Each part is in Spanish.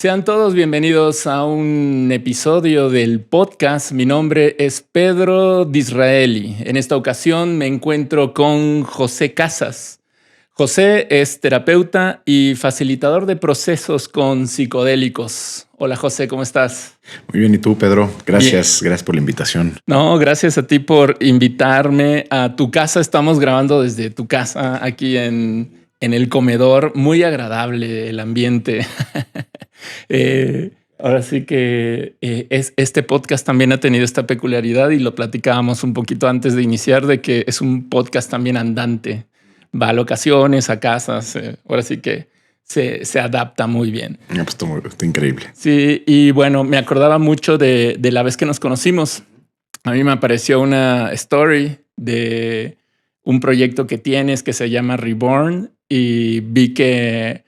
Sean todos bienvenidos a un episodio del podcast. Mi nombre es Pedro Disraeli. En esta ocasión me encuentro con José Casas. José es terapeuta y facilitador de procesos con psicodélicos. Hola José, ¿cómo estás? Muy bien, ¿y tú, Pedro? Gracias por la invitación. No, gracias a ti por invitarme a tu casa. Estamos grabando desde tu casa aquí en el comedor. Muy agradable el ambiente. Ahora sí que este podcast también ha tenido esta peculiaridad y lo platicábamos un poquito antes de iniciar, de que es un podcast también andante. Va a locaciones, a casas. Ahora sí que se adapta muy bien. Pues está increíble. Sí, y bueno, me acordaba mucho de la vez que nos conocimos. A mí me apareció una story de un proyecto que tienes que se llama Reborn y vi que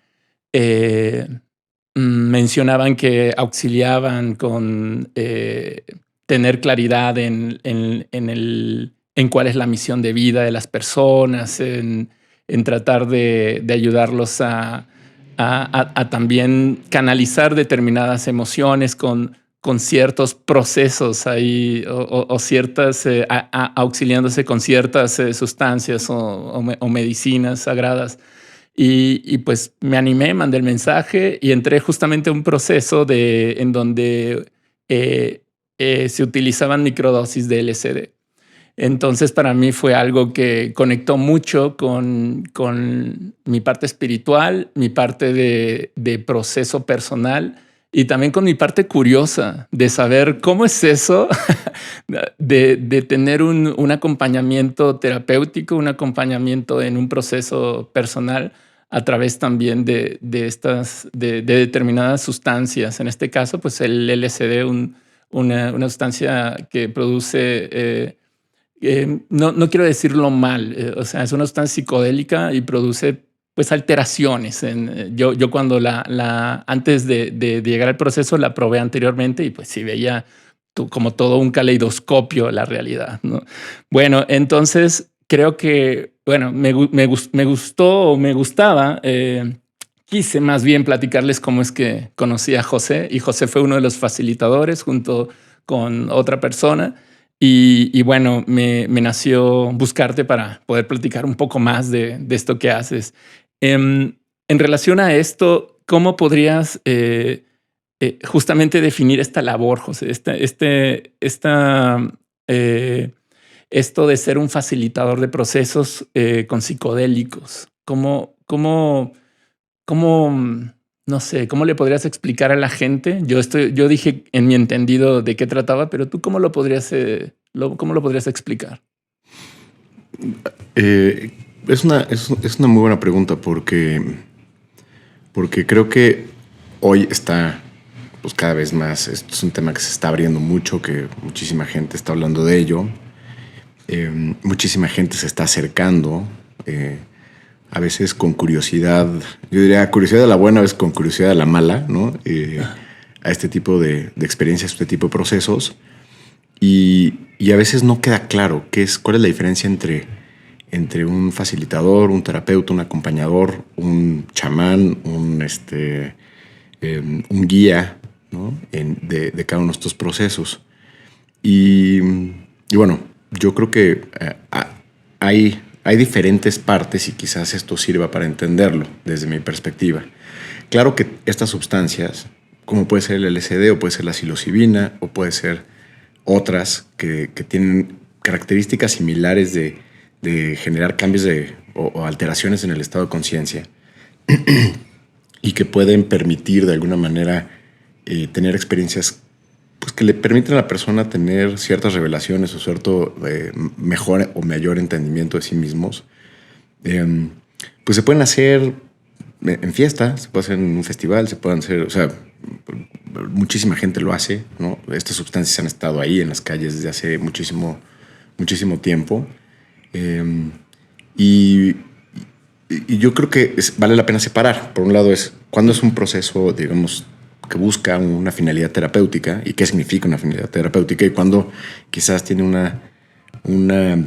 mencionaban que auxiliaban con tener claridad en cuál es la misión de vida de las personas, en tratar de ayudarlos a también canalizar determinadas emociones con ciertos procesos ahí o ciertas, auxiliándose con ciertas sustancias o medicinas sagradas. Y pues me animé, mandé el mensaje y entré justamente a un proceso en donde se utilizaban microdosis de LSD. Entonces para mí fue algo que conectó mucho con mi parte espiritual, mi parte de proceso personal y también con mi parte curiosa de saber cómo es eso de tener un acompañamiento terapéutico, un acompañamiento en un proceso personal a través también de determinadas sustancias. En este caso, pues el LSD, una sustancia que produce... no quiero decirlo mal, o sea, es una sustancia psicodélica y produce pues alteraciones. Yo cuando antes de llegar al proceso la probé anteriormente y pues sí veía como todo un caleidoscopio la realidad, ¿no? Bueno, entonces creo que, bueno, me gustó o me gustaba. Quise más bien platicarles cómo es que conocí a José y José fue uno de los facilitadores junto con otra persona. Y bueno, me nació buscarte para poder platicar un poco más de esto que haces. En relación a esto, ¿cómo podrías justamente definir esta labor, José? Esto de ser un facilitador de procesos con psicodélicos. No sé, ¿cómo le podrías explicar a la gente? Yo dije en mi entendido de qué trataba, pero tú ¿cómo lo podrías explicar? Es una muy buena pregunta porque creo que hoy está pues cada vez más, esto es un tema que se está abriendo mucho, que muchísima gente está hablando de ello, muchísima gente se está acercando, a veces con curiosidad, yo diría curiosidad de la buena, a veces con curiosidad de la mala, ¿no? A este tipo de experiencias, este tipo de procesos. Y a veces no queda claro cuál es la diferencia entre un facilitador, un terapeuta, un acompañador, un chamán, un guía, ¿no? de cada uno de estos procesos. Y bueno, yo creo que hay diferentes partes y quizás esto sirva para entenderlo desde mi perspectiva. Claro que estas sustancias, como puede ser el LSD o puede ser la psilocibina o puede ser otras que tienen características similares de generar cambios o alteraciones en el estado de conciencia y que pueden permitir de alguna manera tener experiencias pues, que le permiten a la persona tener ciertas revelaciones o cierto mejor o mayor entendimiento de sí mismos, pues se pueden hacer en fiesta, se puede hacer en un festival, se pueden hacer, o sea, muchísima gente lo hace, ¿no? Estas sustancias han estado ahí en las calles desde hace muchísimo tiempo. Y yo creo que vale la pena separar. Por un lado es cuando es un proceso, digamos, que busca una finalidad terapéutica y qué significa una finalidad terapéutica y cuando quizás tiene una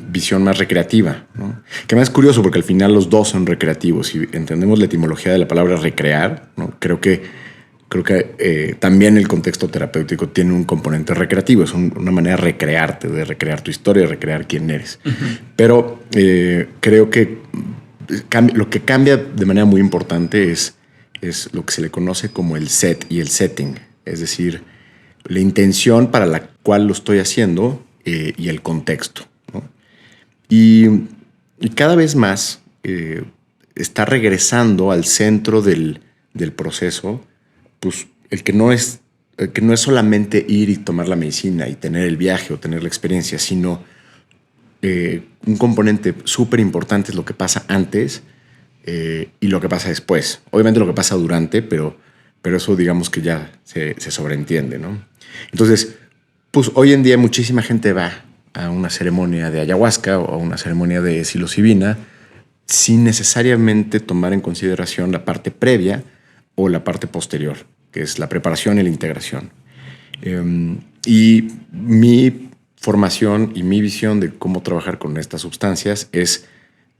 visión más recreativa, ¿no? Que más es curioso porque al final los dos son recreativos. Si entendemos la etimología de la palabra recrear, ¿no? Creo que creo que también el contexto terapéutico tiene un componente recreativo, es una manera de recrearte, de recrear tu historia, de recrear quién eres. Pero creo que lo que cambia de manera muy importante es lo que se le conoce como el set y el setting, es decir, la intención para la cual lo estoy haciendo y el contexto, ¿no? Y cada vez más está regresando al centro del proceso, pues el que no es solamente ir y tomar la medicina y tener el viaje o tener la experiencia, sino un componente súper importante es lo que pasa antes y lo que pasa después. Obviamente lo que pasa durante, pero eso digamos que ya se sobreentiende, ¿no? Entonces, pues hoy en día muchísima gente va a una ceremonia de ayahuasca o a una ceremonia de psilocibina sin necesariamente tomar en consideración la parte previa o la parte posterior, que es la preparación y la integración. Y mi formación y mi visión de cómo trabajar con estas sustancias es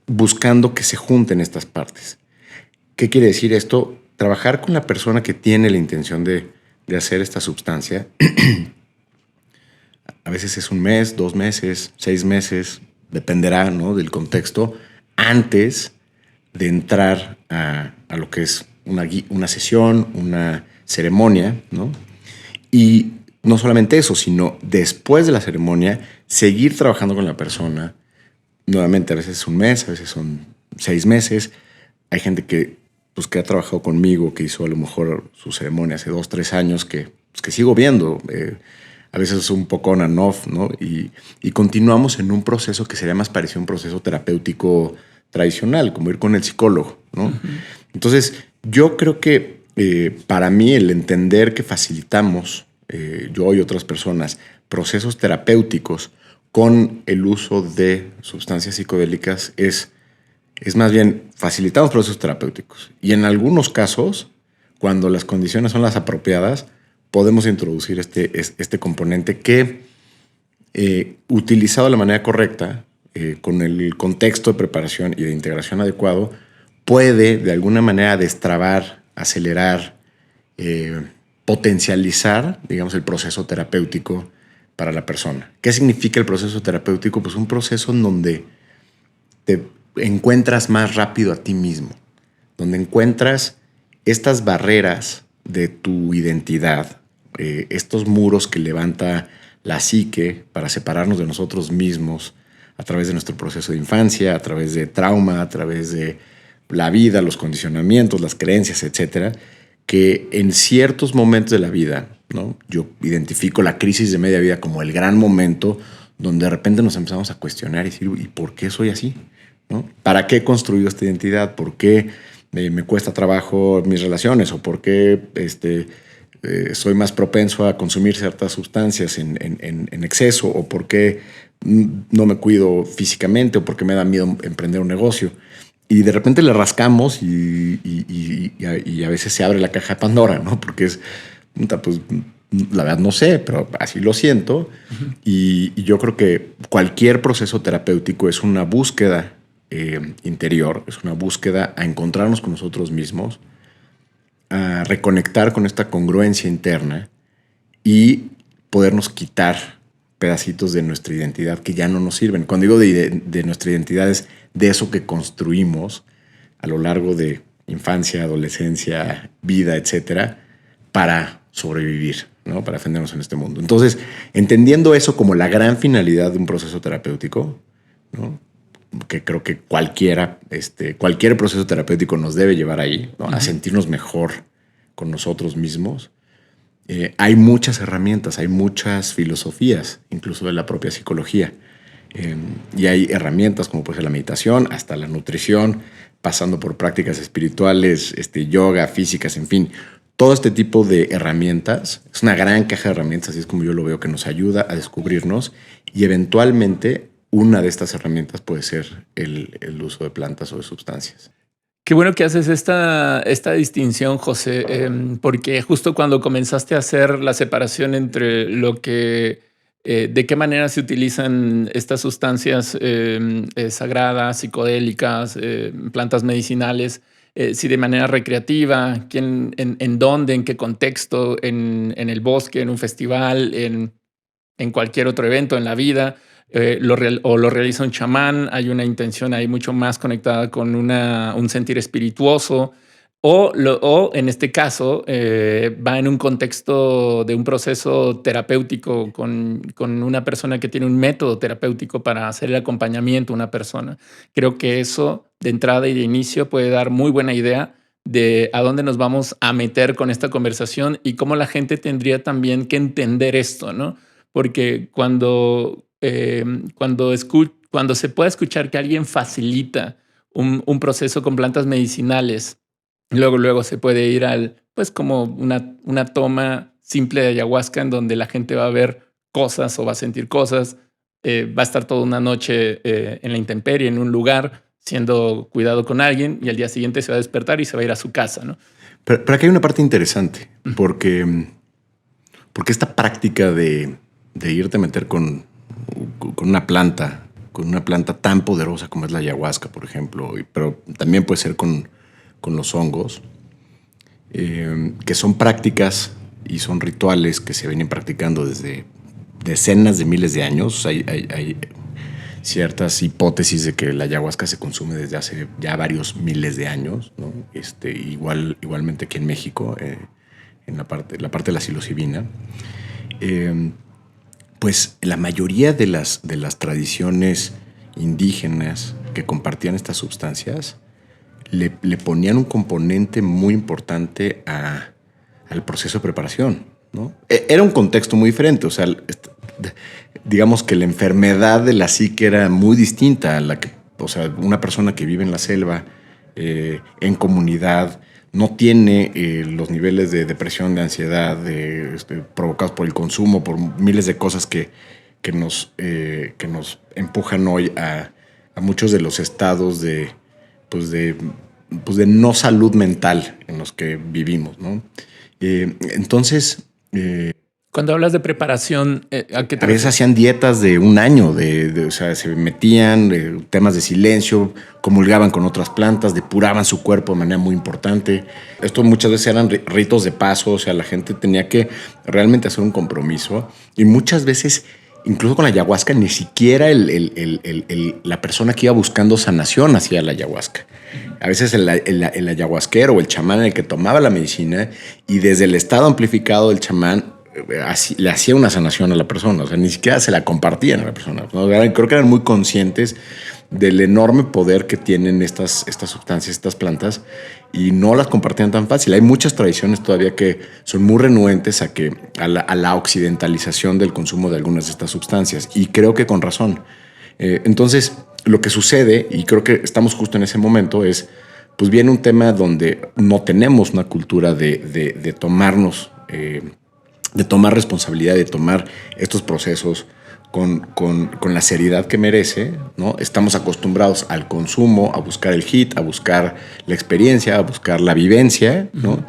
buscando que se junten estas partes. ¿Qué quiere decir esto? Trabajar con la persona que tiene la intención de hacer esta sustancia. A veces es 1 mes, 2 meses, 6 meses, dependerá, ¿no?, del contexto, antes de entrar a lo que es una sesión, una ceremonia, ¿no? Y no solamente eso, sino después de la ceremonia, seguir trabajando con la persona. Nuevamente, a veces es 1 mes, a veces son 6 meses. Hay gente que ha trabajado conmigo, que hizo a lo mejor su ceremonia hace 2, 3 años, que sigo viendo. A veces es un poco on and off, ¿no? Y continuamos en un proceso que sería más parecido a un proceso terapéutico tradicional, como ir con el psicólogo, ¿no? Entonces, yo creo que para mí el entender que facilitamos, yo y otras personas, procesos terapéuticos con el uso de sustancias psicodélicas es más bien facilitamos procesos terapéuticos. Y en algunos casos, cuando las condiciones son las apropiadas, podemos introducir este componente que, utilizado de la manera correcta, con el contexto de preparación y de integración adecuado, puede de alguna manera destrabar, acelerar, potencializar, digamos, el proceso terapéutico para la persona. ¿Qué significa el proceso terapéutico? Pues un proceso en donde te encuentras más rápido a ti mismo, donde encuentras estas barreras de tu identidad, estos muros que levanta la psique para separarnos de nosotros mismos a través de nuestro proceso de infancia, a través de trauma, a través de la vida, los condicionamientos, las creencias, etcétera, que en ciertos momentos de la vida, ¿no? Yo identifico la crisis de media vida como el gran momento donde de repente nos empezamos a cuestionar y decir, ¿y por qué soy así? ¿No? ¿Para qué he construido esta identidad? ¿Por qué me cuesta trabajo mis relaciones? ¿O por qué soy más propenso a consumir ciertas sustancias en exceso? ¿O por qué no me cuido físicamente? ¿O por qué me da miedo emprender un negocio? Y de repente le rascamos y a veces se abre la caja de Pandora, ¿no? Porque es, pues, la verdad no sé, pero así lo siento. Y yo creo que cualquier proceso terapéutico es una búsqueda interior, es una búsqueda a encontrarnos con nosotros mismos, a reconectar con esta congruencia interna y podernos quitar pedacitos de nuestra identidad que ya no nos sirven. Cuando digo de nuestra identidad es de eso que construimos a lo largo de infancia, adolescencia, vida, etcétera, para sobrevivir, ¿no? Para defendernos en este mundo. Entonces, entendiendo eso como la gran finalidad de un proceso terapéutico, ¿no?, que creo que cualquier proceso terapéutico nos debe llevar ahí, ¿no?, a sentirnos mejor con nosotros mismos. Hay muchas herramientas, hay muchas filosofías, incluso de la propia psicología. Y hay herramientas como puede ser la meditación, hasta la nutrición, pasando por prácticas espirituales, yoga, físicas, en fin. Todo este tipo de herramientas es una gran caja de herramientas, así es como yo lo veo, que nos ayuda a descubrirnos, y eventualmente una de estas herramientas puede ser el uso de plantas o de sustancias. Qué bueno que haces esta distinción, José, porque justo cuando comenzaste a hacer la separación entre lo que, de qué manera se utilizan estas sustancias sagradas, psicodélicas, plantas medicinales, si de manera recreativa, quién, en dónde, en qué contexto, en el bosque, en un festival, en cualquier otro evento en la vida, lo realiza un chamán, hay una intención ahí mucho más conectada con un sentir espirituoso, o en este caso va en un contexto de un proceso terapéutico con una persona que tiene un método terapéutico para hacer el acompañamiento a una persona. Creo que eso de entrada y de inicio puede dar muy buena idea de a dónde nos vamos a meter con esta conversación y cómo la gente tendría también que entender esto, ¿no? Porque cuando se puede escuchar que alguien facilita un proceso con plantas medicinales, luego se puede ir pues como una toma simple de ayahuasca en donde la gente va a ver cosas o va a sentir cosas, va a estar toda una noche en la intemperie, en un lugar, siendo cuidado con alguien y al día siguiente se va a despertar y se va a ir a su casa, ¿no? Pero aquí hay una parte interesante, porque esta práctica de irte a meter con una planta tan poderosa como es la ayahuasca, por ejemplo, pero también puede ser con los hongos, que son prácticas y son rituales que se vienen practicando desde decenas de miles de años. Hay ciertas hipótesis de que la ayahuasca se consume desde hace ya varios miles de años, ¿no? Igualmente aquí en México, en la parte de la psilocibina. Pues la mayoría de las tradiciones indígenas que compartían estas sustancias le ponían un componente muy importante al proceso de preparación, ¿no? Era un contexto muy diferente, o sea, digamos que la enfermedad de la psique era muy distinta a la que, o sea, una persona que vive en la selva, en comunidad, no tiene los niveles de depresión, de ansiedad, provocados por el consumo, por miles de cosas que nos empujan hoy a muchos de los estados de no salud mental en los que vivimos, ¿no? Entonces, cuando hablas de preparación, ¿a qué te a veces hacían dietas de un año, o sea, se metían temas de silencio, comulgaban con otras plantas, depuraban su cuerpo de manera muy importante. Esto muchas veces eran ritos de paso, o sea, la gente tenía que realmente hacer un compromiso y muchas veces, incluso con la ayahuasca, ni siquiera la persona que iba buscando sanación hacía la ayahuasca. A veces el ayahuasquero o el chamán el que tomaba la medicina y desde el estado amplificado del chamán le hacía una sanación a la persona, o sea, ni siquiera se la compartían a la persona, ¿no? Creo que eran muy conscientes del enorme poder que tienen estas sustancias, estas plantas, y no las compartían tan fácil. Hay muchas tradiciones todavía que son muy renuentes a la occidentalización del consumo de algunas de estas sustancias, y creo que con razón. Entonces, lo que sucede, y creo que estamos justo en ese momento, es, pues viene un tema donde no tenemos una cultura de tomarnos... de tomar responsabilidad, de tomar estos procesos con la seriedad que merece, ¿no? Estamos acostumbrados al consumo, a buscar el hit, a buscar la experiencia, a buscar la vivencia, ¿no?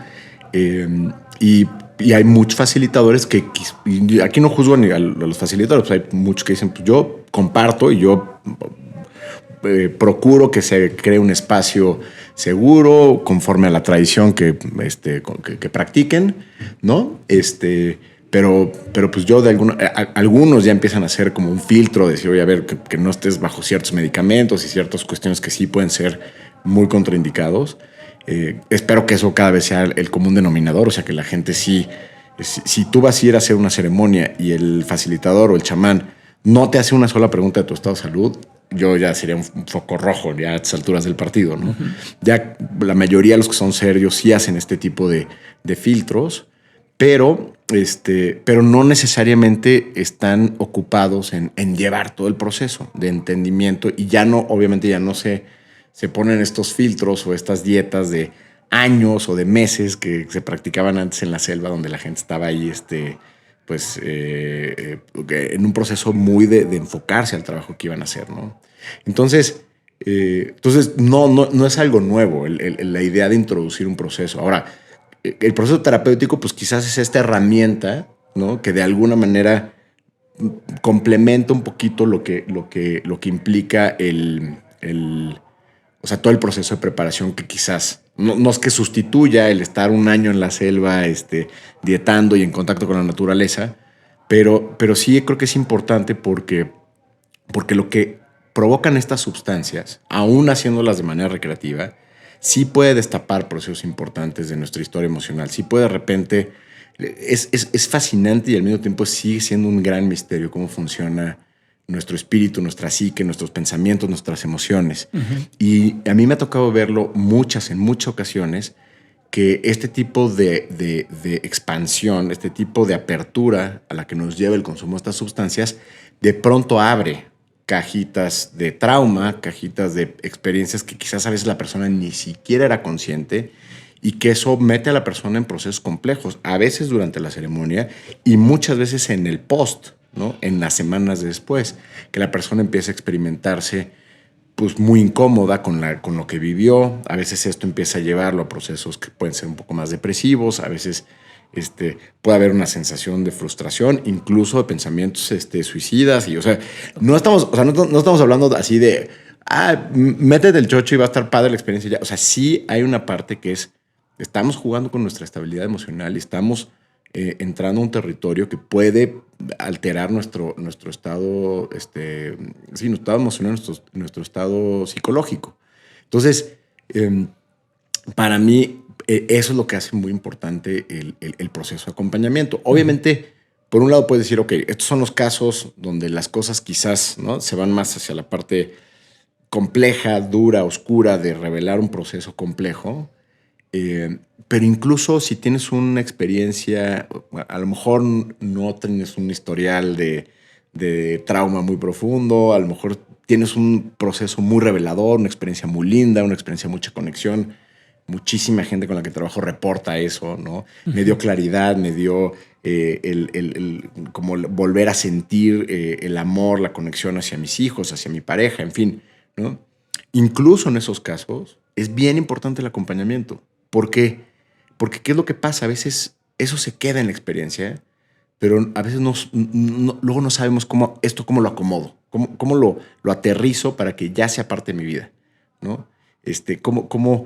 Y hay muchos facilitadores que, y aquí no juzgo ni a los facilitadores, pues hay muchos que dicen, pues yo comparto y yo procuro que se cree un espacio seguro, conforme a la tradición que practiquen, ¿no? Pero pues yo algunos ya empiezan a hacer como un filtro, de decir, oye, a ver, que no estés bajo ciertos medicamentos y ciertas cuestiones que sí pueden ser muy contraindicados. Espero que eso cada vez sea el común denominador, o sea, que la gente sí, si tú vas a ir a hacer una ceremonia y el facilitador o el chamán no te hace una sola pregunta de tu estado de salud, yo ya sería un foco rojo ya a estas alturas del partido, ¿no? Uh-huh. Ya la mayoría de los que son serios sí hacen este tipo de filtros, pero no necesariamente están ocupados en llevar todo el proceso de entendimiento, y ya no, obviamente ya no se ponen estos filtros o estas dietas de años o de meses que se practicaban antes en la selva, donde la gente estaba ahí en un proceso muy de enfocarse al trabajo que iban a hacer, ¿no? Entonces no es algo nuevo la idea de introducir un proceso. Ahora, el proceso terapéutico, pues quizás es esta herramienta, ¿no? Que de alguna manera complementa un poquito lo que implica o sea, todo el proceso de preparación que quizás no es que sustituya el estar un año en la selva dietando y en contacto con la naturaleza, pero sí creo que es importante porque lo que provocan estas sustancias, aún haciéndolas de manera recreativa, sí puede destapar procesos importantes de nuestra historia emocional. Sí puede de repente... Es fascinante y al mismo tiempo sigue siendo un gran misterio cómo funciona nuestro espíritu, nuestra psique, nuestros pensamientos, nuestras emociones. Y a mí me ha tocado verlo en muchas ocasiones, que este tipo de expansión, este tipo de apertura a la que nos lleva el consumo de estas sustancias, de pronto abre cajitas de trauma, cajitas de experiencias que quizás a veces la persona ni siquiera era consciente, y que eso mete a la persona en procesos complejos, a veces durante la ceremonia y muchas veces en el post, ¿no? En las semanas después, que la persona empieza a experimentarse pues muy incómoda con lo que vivió. A veces esto empieza a llevarlo a procesos que pueden ser un poco más depresivos, a veces puede haber una sensación de frustración, incluso de pensamientos suicidas. Y, o sea, no estamos hablando así de, métete el chocho y va a estar padre la experiencia ya. O sea, sí hay una parte que estamos jugando con nuestra estabilidad emocional y estamos entrando a un territorio que puede alterar nuestro estado, nuestro estado emocional, nuestro estado psicológico. Entonces, para mí, eso es lo que hace muy importante el proceso de acompañamiento. Obviamente, por un lado puedes decir, ok, estos son los casos donde las cosas quizás, ¿no?, se van más hacia la parte compleja, dura, oscura de revelar un proceso complejo. Pero incluso si tienes una experiencia, a lo mejor no tienes un historial de trauma muy profundo, a lo mejor tienes un proceso muy revelador, una experiencia muy linda, una experiencia de mucha conexión. Muchísima gente con la que trabajo reporta eso, ¿no? Me dio claridad, me dio como volver a sentir el amor, la conexión hacia mis hijos, hacia mi pareja, en fin, ¿no? Incluso en esos casos es bien importante el acompañamiento. ¿Por qué? Porque ¿qué es lo que pasa? A veces eso se queda en la experiencia, pero a veces luego no sabemos cómo lo acomodo, cómo lo aterrizo para que ya sea parte de mi vida, ¿no? Cómo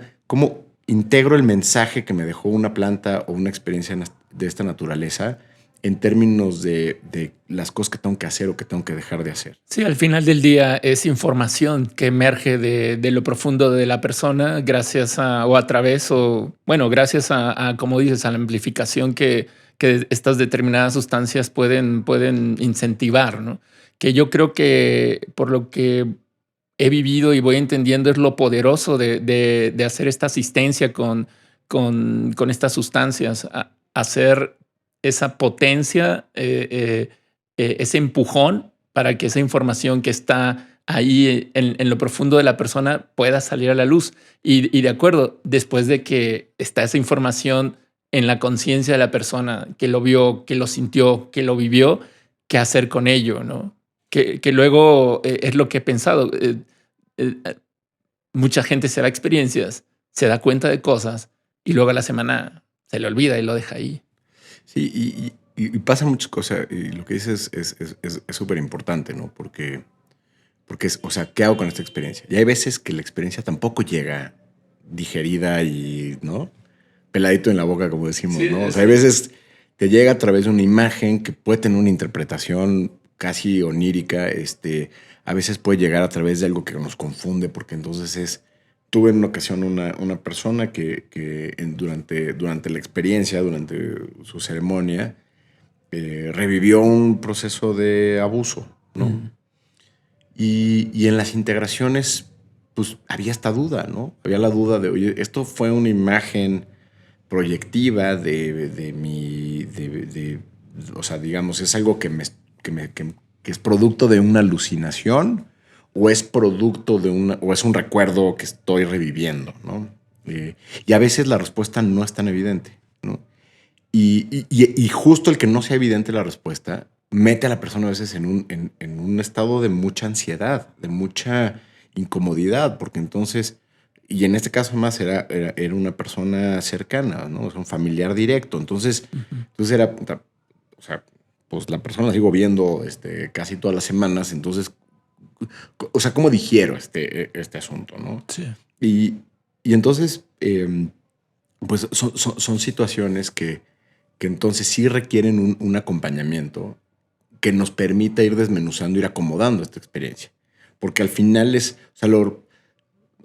integro el mensaje que me dejó una planta o una experiencia de esta naturaleza en términos de las cosas que tengo que hacer o que tengo que dejar de hacer. Sí, al final del día es información que emerge de lo profundo de la persona gracias gracias a, como dices, a la amplificación que estas determinadas sustancias pueden incentivar, ¿no? Que yo creo que por lo que he vivido y voy entendiendo es lo poderoso de hacer esta asistencia con estas sustancias, hacer esa potencia, ese empujón para que esa información que está ahí en lo profundo de la persona pueda salir a la luz. Y de acuerdo, después de que está esa información en la conciencia de la persona que lo vio, que lo sintió, que lo vivió, qué hacer con ello, ¿no? Que luego es lo que he pensado. Eh, Mucha gente se va a experiencias, se da cuenta de cosas y luego a la semana se le olvida y lo deja ahí. Sí, y pasa muchas cosas. Y lo que dices es súper importante, ¿no? Porque o sea, ¿qué hago con esta experiencia? Y hay veces que la experiencia tampoco llega digerida y, ¿no?, peladito en la boca, como decimos, sí, ¿no? O sea, hay veces te llega a través de una imagen que puede tener una interpretación casi onírica. A veces puede llegar a través de algo que nos confunde, porque entonces tuve en una ocasión una persona que durante la experiencia, durante su ceremonia, revivió un proceso de abuso, ¿no? Y en las integraciones, pues había esta duda, ¿no? Había la duda de, oye, esto fue una imagen proyectiva o sea, digamos, es algo que es producto de una alucinación, o es producto o es un recuerdo que estoy reviviendo, ¿no? Y a veces la respuesta no es tan evidente, ¿no? Y justo el que no sea evidente la respuesta mete a la persona a veces en un estado de mucha ansiedad, de mucha incomodidad, porque entonces, y en este caso más era una persona cercana, ¿no? Es un familiar directo. Entonces era, o sea, pues la persona la sigo viendo casi todas las semanas. Entonces, o sea, cómo digiero este asunto, ¿no? Sí. Y entonces, pues son situaciones que entonces sí requieren un acompañamiento que nos permita ir desmenuzando, ir acomodando esta experiencia. Porque al final o sea,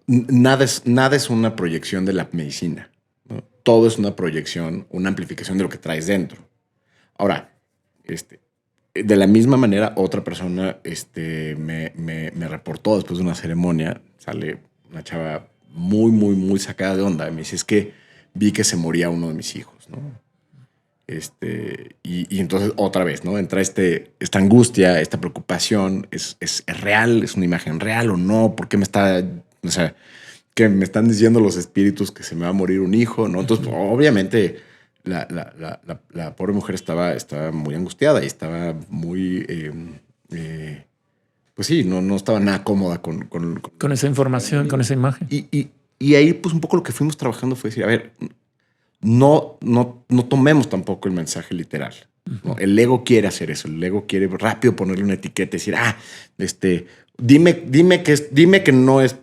nada es una proyección de la medicina, ¿no? Todo es una proyección, una amplificación de lo que traes dentro. Ahora, de la misma manera, otra persona me reportó después de una ceremonia, sale una chava muy, muy, muy sacada de onda. Me dice, es que vi que se moría uno de mis hijos, ¿no? Y entonces otra vez, ¿no? Entra esta angustia, esta preocupación, ¿es real? ¿Es una imagen real o no? ¿Por qué o sea, que me están diciendo los espíritus que se me va a morir un hijo, ¿no? Entonces, obviamente, la pobre mujer estaba muy angustiada y estaba muy, pues sí, no estaba nada cómoda con esa información, con esa imagen. Y ahí, pues un poco lo que fuimos trabajando fue decir, a ver, no tomemos tampoco el mensaje literal, ¿no? El ego quiere hacer eso, el ego quiere rápido ponerle una etiqueta y decir, dime que no es,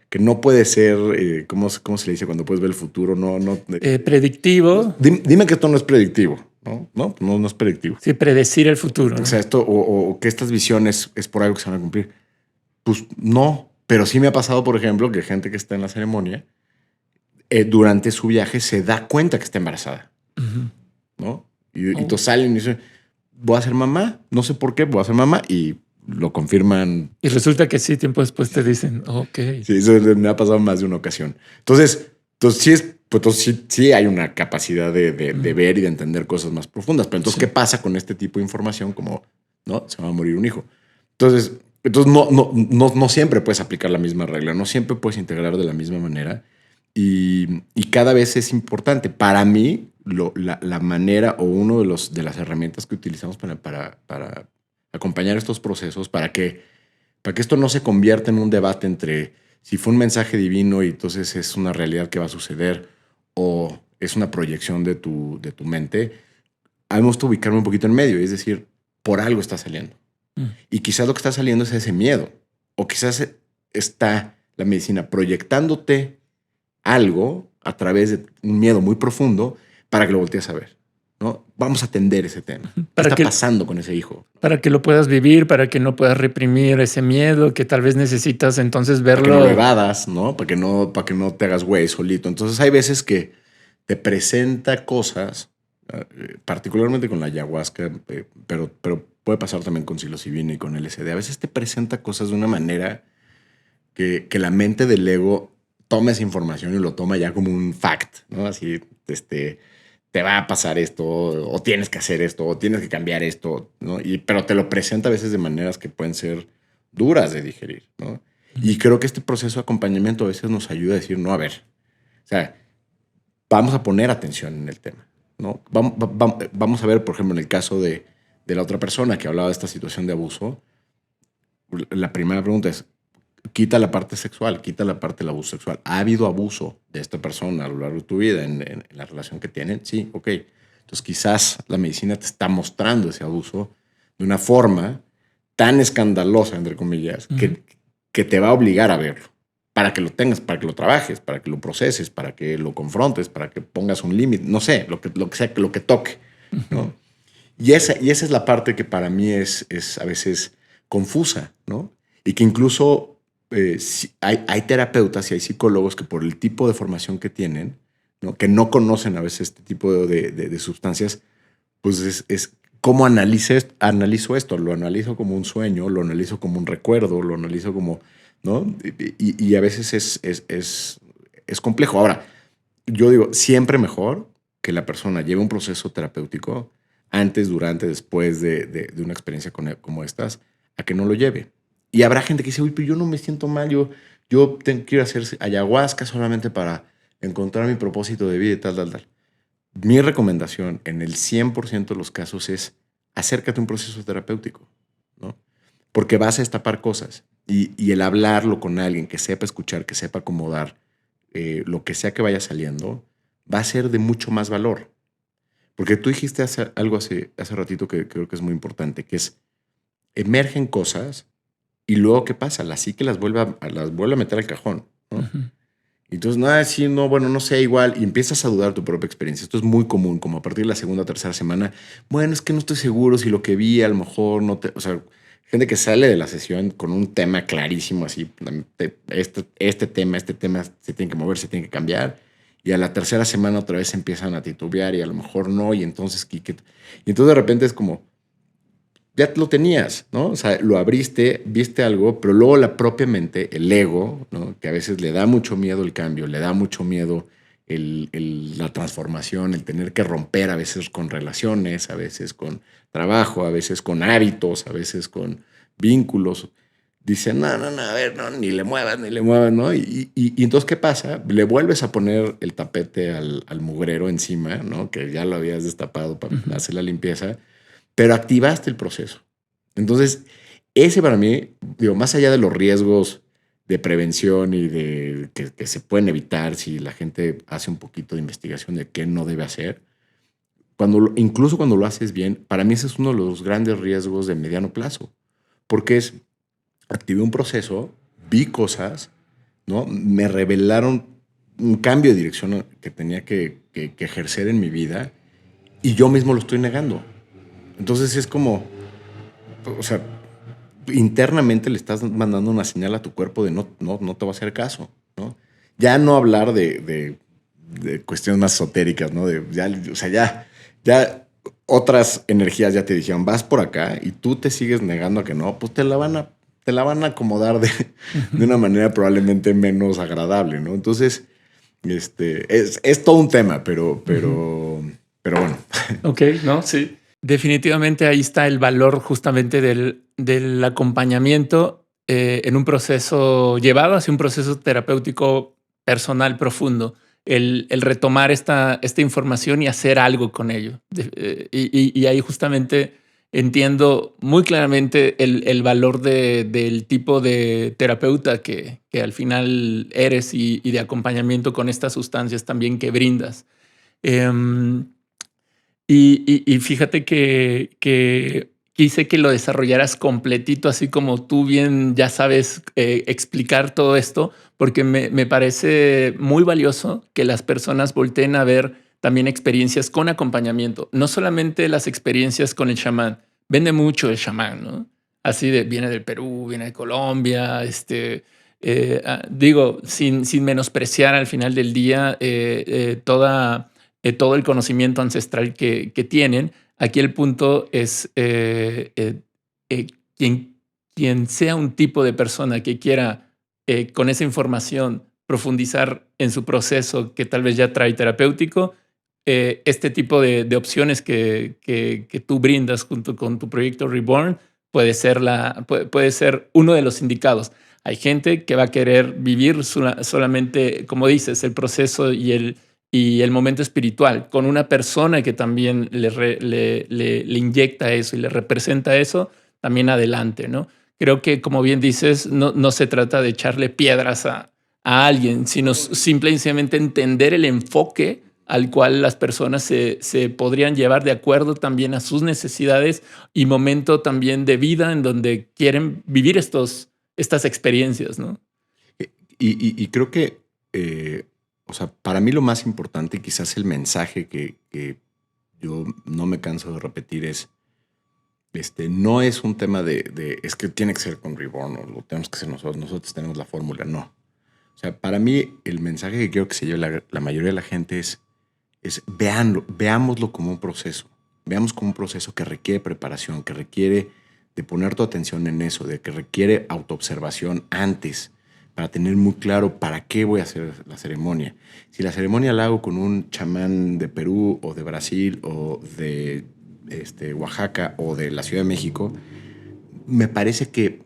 que no puede ser, ¿cómo se le dice cuando puedes ver el futuro? Predictivo. Dime que esto no es predictivo, ¿no? No es predictivo. Sí, predecir el futuro, ¿no? O sea, o que estas visiones es por algo que se van a cumplir. Pues no, pero sí me ha pasado, por ejemplo, que gente que está en la ceremonia, durante su viaje se da cuenta que está embarazada, ¿no? Y entonces salen y dicen, voy a ser mamá, no sé por qué, voy a ser mamá, y lo confirman. Y resulta que sí, tiempo después te dicen, ok. Sí, eso me ha pasado más de una ocasión. Entonces sí hay una capacidad de ver y de entender cosas más profundas. Pero entonces, ¿qué pasa con este tipo de información? Como, ¿no? Se va a morir un hijo. Entonces no siempre puedes aplicar la misma regla, no siempre puedes integrar de la misma manera. Y cada vez es importante. Para mí, la manera o uno de las herramientas que utilizamos para acompañar estos procesos, para que esto no se convierta en un debate entre si fue un mensaje divino y entonces es una realidad que va a suceder o es una proyección de tu mente, a mí me gusta ubicarme un poquito en medio, es decir, por algo está saliendo. Y quizás lo que está saliendo es ese miedo, o quizás está la medicina proyectándote algo a través de un miedo muy profundo para que lo voltees a ver, ¿no? Vamos a atender ese tema. ¿Qué está pasando con ese hijo? Para que lo puedas vivir, para que no puedas reprimir ese miedo que tal vez necesitas entonces verlo. Para que no lo evadas, ¿no? Para que no te hagas güey solito. Entonces hay veces que te presenta cosas, particularmente con la ayahuasca, pero puede pasar también con psilocibina y con LSD. A veces te presenta cosas de una manera que la mente del ego toma esa información y lo toma ya como un fact, ¿no? Así, te va a pasar esto, o tienes que hacer esto, o tienes que cambiar esto, ¿no? Pero te lo presenta a veces de maneras que pueden ser duras de digerir, ¿no? Y creo que este proceso de acompañamiento a veces nos ayuda a decir, no, a ver, o sea, vamos a poner atención en el tema, ¿no? Vamos a ver, por ejemplo, en el caso de la otra persona que hablaba de esta situación de abuso, la primera pregunta es, quita la parte sexual, quita la parte del abuso sexual. ¿Ha habido abuso de esta persona a lo largo de tu vida en la relación que tienen? Sí, ok. Entonces quizás la medicina te está mostrando ese abuso de una forma tan escandalosa, entre comillas, que te va a obligar a verlo. Para que lo tengas, para que lo trabajes, para que lo proceses, para que lo confrontes, para que pongas un límite, no sé, lo que sea, lo que toque, ¿no? Y esa es la parte que para mí es a veces confusa, ¿no? Y que incluso hay terapeutas y hay psicólogos que por el tipo de formación que tienen, ¿no? Que no conocen a veces este tipo de sustancias, pues es cómo analizo esto, lo analizo como un sueño, lo analizo como un recuerdo, lo analizo como, ¿no? Y a veces es complejo. Ahora, yo digo, siempre mejor que la persona lleve un proceso terapéutico antes, durante, después de una experiencia como estas, a que no lo lleve. Y habrá gente que dice, uy, pero yo no me siento mal, yo quiero hacer ayahuasca solamente para encontrar mi propósito de vida y tal. Mi recomendación en el 100% de los casos es acércate a un proceso terapéutico, ¿no? Porque vas a destapar cosas y el hablarlo con alguien que sepa escuchar, que sepa acomodar lo que sea que vaya saliendo, va a ser de mucho más valor. Porque tú dijiste algo hace ratito que creo que es muy importante, que es emergen cosas y luego, ¿qué pasa? La psique las vuelve a meter al cajón, ¿no? Ujú. Y entonces, no, sí, no, bueno, no sé, igual, y empiezas a dudar tu propia experiencia. Esto es muy común, como a partir de la segunda o tercera semana, bueno, es que no estoy seguro si lo que vi a lo mejor no te... O sea, gente que sale de la sesión con un tema clarísimo, así, este tema se tiene que mover, se tiene que cambiar, y a la tercera semana otra vez empiezan a titubear y a lo mejor no, y entonces, y entonces de repente es como, ya lo tenías, ¿no? O sea, lo abriste, viste algo, pero luego la propia mente, el ego, ¿no? Que a veces le da mucho miedo el cambio, le da mucho miedo la transformación, el tener que romper a veces con relaciones, a veces con trabajo, a veces con hábitos, a veces con vínculos. Dice, no, no, no, a ver, no, ni le muevas, ni le muevas, ¿no? Y entonces, ¿qué pasa? Le vuelves a poner el tapete al mugrero encima, ¿no? Que ya lo habías destapado para Ujú. hacer la limpieza, pero activaste el proceso. Entonces, ese para mí, digo, más allá de los riesgos de prevención y de que se pueden evitar si la gente hace un poquito de investigación de qué no debe hacer, incluso cuando lo haces bien, para mí ese es uno de los grandes riesgos de mediano plazo, porque activé un proceso, vi cosas, ¿no? Me revelaron un cambio de dirección que tenía que ejercer en mi vida y yo mismo lo estoy negando. Entonces es como, o sea, internamente le estás mandando una señal a tu cuerpo de no, no, no te va a hacer caso, ¿no? Ya no hablar de cuestiones más esotéricas, ¿no? O sea, ya otras energías ya te dijeron, vas por acá y tú te sigues negando a que no, pues te la van a acomodar de Ujú. una manera probablemente menos agradable, ¿no? Entonces, es todo un tema, Ujú. pero bueno. Ok, no, sí. Definitivamente ahí está el valor justamente del acompañamiento en un proceso llevado hacia un proceso terapéutico personal profundo. El retomar esta información y hacer algo con ello. Y ahí justamente entiendo muy claramente el valor del tipo de terapeuta que al final eres y de acompañamiento con estas sustancias también que brindas. Em, y fíjate que quise que lo desarrollaras completito, así como tú bien ya sabes explicar todo esto, porque me parece muy valioso que las personas volteen a ver también experiencias con acompañamiento, no solamente las experiencias con el chamán. Vende mucho el chamán, ¿no? Así de viene del Perú, viene de Colombia, digo, sin menospreciar al final del día todo el conocimiento ancestral que tienen. Aquí el punto es eh, quien, quien sea un tipo de persona que quiera con esa información profundizar en su proceso que tal vez ya trae terapéutico, este tipo de opciones que tú brindas junto con tu proyecto Reborn puede ser uno de los indicados. Hay gente que va a querer vivir solamente, como dices, el proceso y el momento espiritual con una persona que también le inyecta eso y le representa eso, también adelante, ¿no? Creo que, como bien dices, no se trata de echarle piedras a alguien, sino simplemente entender el enfoque al cual las personas se podrían llevar de acuerdo también a sus necesidades y momento también de vida en donde quieren vivir estas experiencias, ¿no? Y creo que, o sea, para mí lo más importante y quizás el mensaje que yo no me canso de repetir es, no es un tema es que tiene que ser con Reborn o lo tenemos que hacer nosotros tenemos la fórmula, no. O sea, para mí el mensaje que quiero que se lleve la mayoría de la gente es veámoslo como un proceso. Veamos como un proceso que requiere preparación, que requiere de poner tu atención en eso, de que requiere autoobservación antes para tener muy claro para qué voy a hacer la ceremonia. Si la ceremonia la hago con un chamán de Perú o de Brasil o de Oaxaca o de la Ciudad de México, me parece que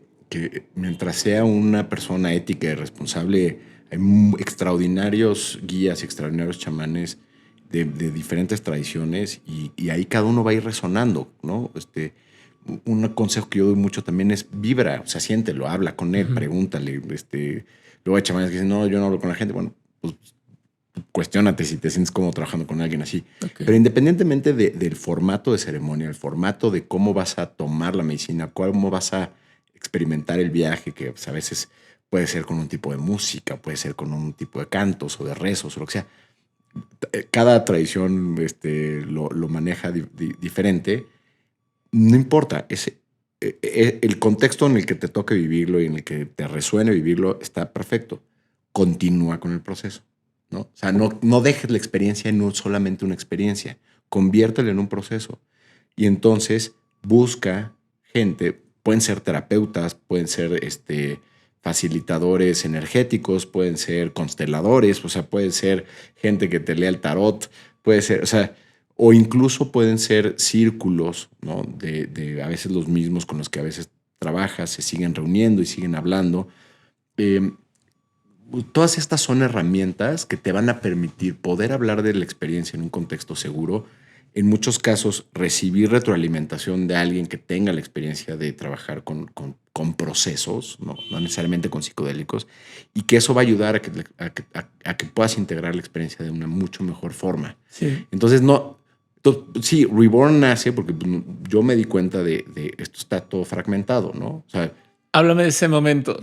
mientras sea una persona ética y responsable, hay extraordinarios guías y extraordinarios chamanes de diferentes tradiciones y ahí cada uno va a ir resonando, ¿no? Un consejo que yo doy mucho también es vibra, o sea, siéntelo, habla con él, Ujú. pregúntale. Luego hay chamanes que dicen, no, yo no hablo con la gente. Bueno, pues cuestiónate si te sientes cómodo trabajando con alguien así. Okay. Pero independientemente del formato de ceremonia, el formato de cómo vas a tomar la medicina, cómo vas a experimentar el viaje, que pues, a veces puede ser con un tipo de música, puede ser con un tipo de cantos o de rezos o lo que sea. Cada tradición lo maneja diferente. No importa, el contexto en el que te toque vivirlo y en el que te resuene vivirlo está perfecto. Continúa con el proceso, ¿no? O sea, no dejes la experiencia en solamente una experiencia, conviértela en un proceso. Y entonces busca gente, pueden ser terapeutas, pueden ser facilitadores energéticos, pueden ser consteladores, o sea, pueden ser gente que te lea el tarot, puede ser, o sea, o incluso pueden ser círculos, ¿no? De a veces los mismos con los que a veces trabajas, se siguen reuniendo y siguen hablando. Eh, Todas estas son herramientas que te van a permitir poder hablar de la experiencia en un contexto seguro. En muchos casos, recibir retroalimentación de alguien que tenga la experiencia de trabajar con procesos, no necesariamente con psicodélicos, y que eso va a ayudar a que puedas integrar la experiencia de una mucho mejor forma. Sí. Entonces, sí, Reborn nace porque yo me di cuenta de esto está todo fragmentado, ¿no? O sea, háblame de ese momento.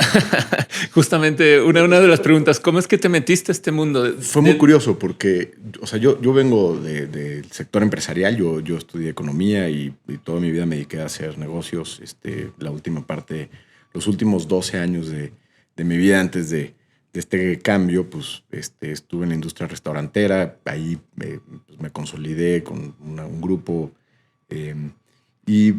Justamente una de las preguntas, ¿cómo es que te metiste a este mundo? Fue muy curioso porque, o sea, yo vengo del sector empresarial, yo estudié economía y toda mi vida me dediqué a hacer negocios. La última parte, los últimos 12 años de mi vida antes de este cambio, pues estuve en la industria restaurantera, ahí pues, me consolidé con un grupo y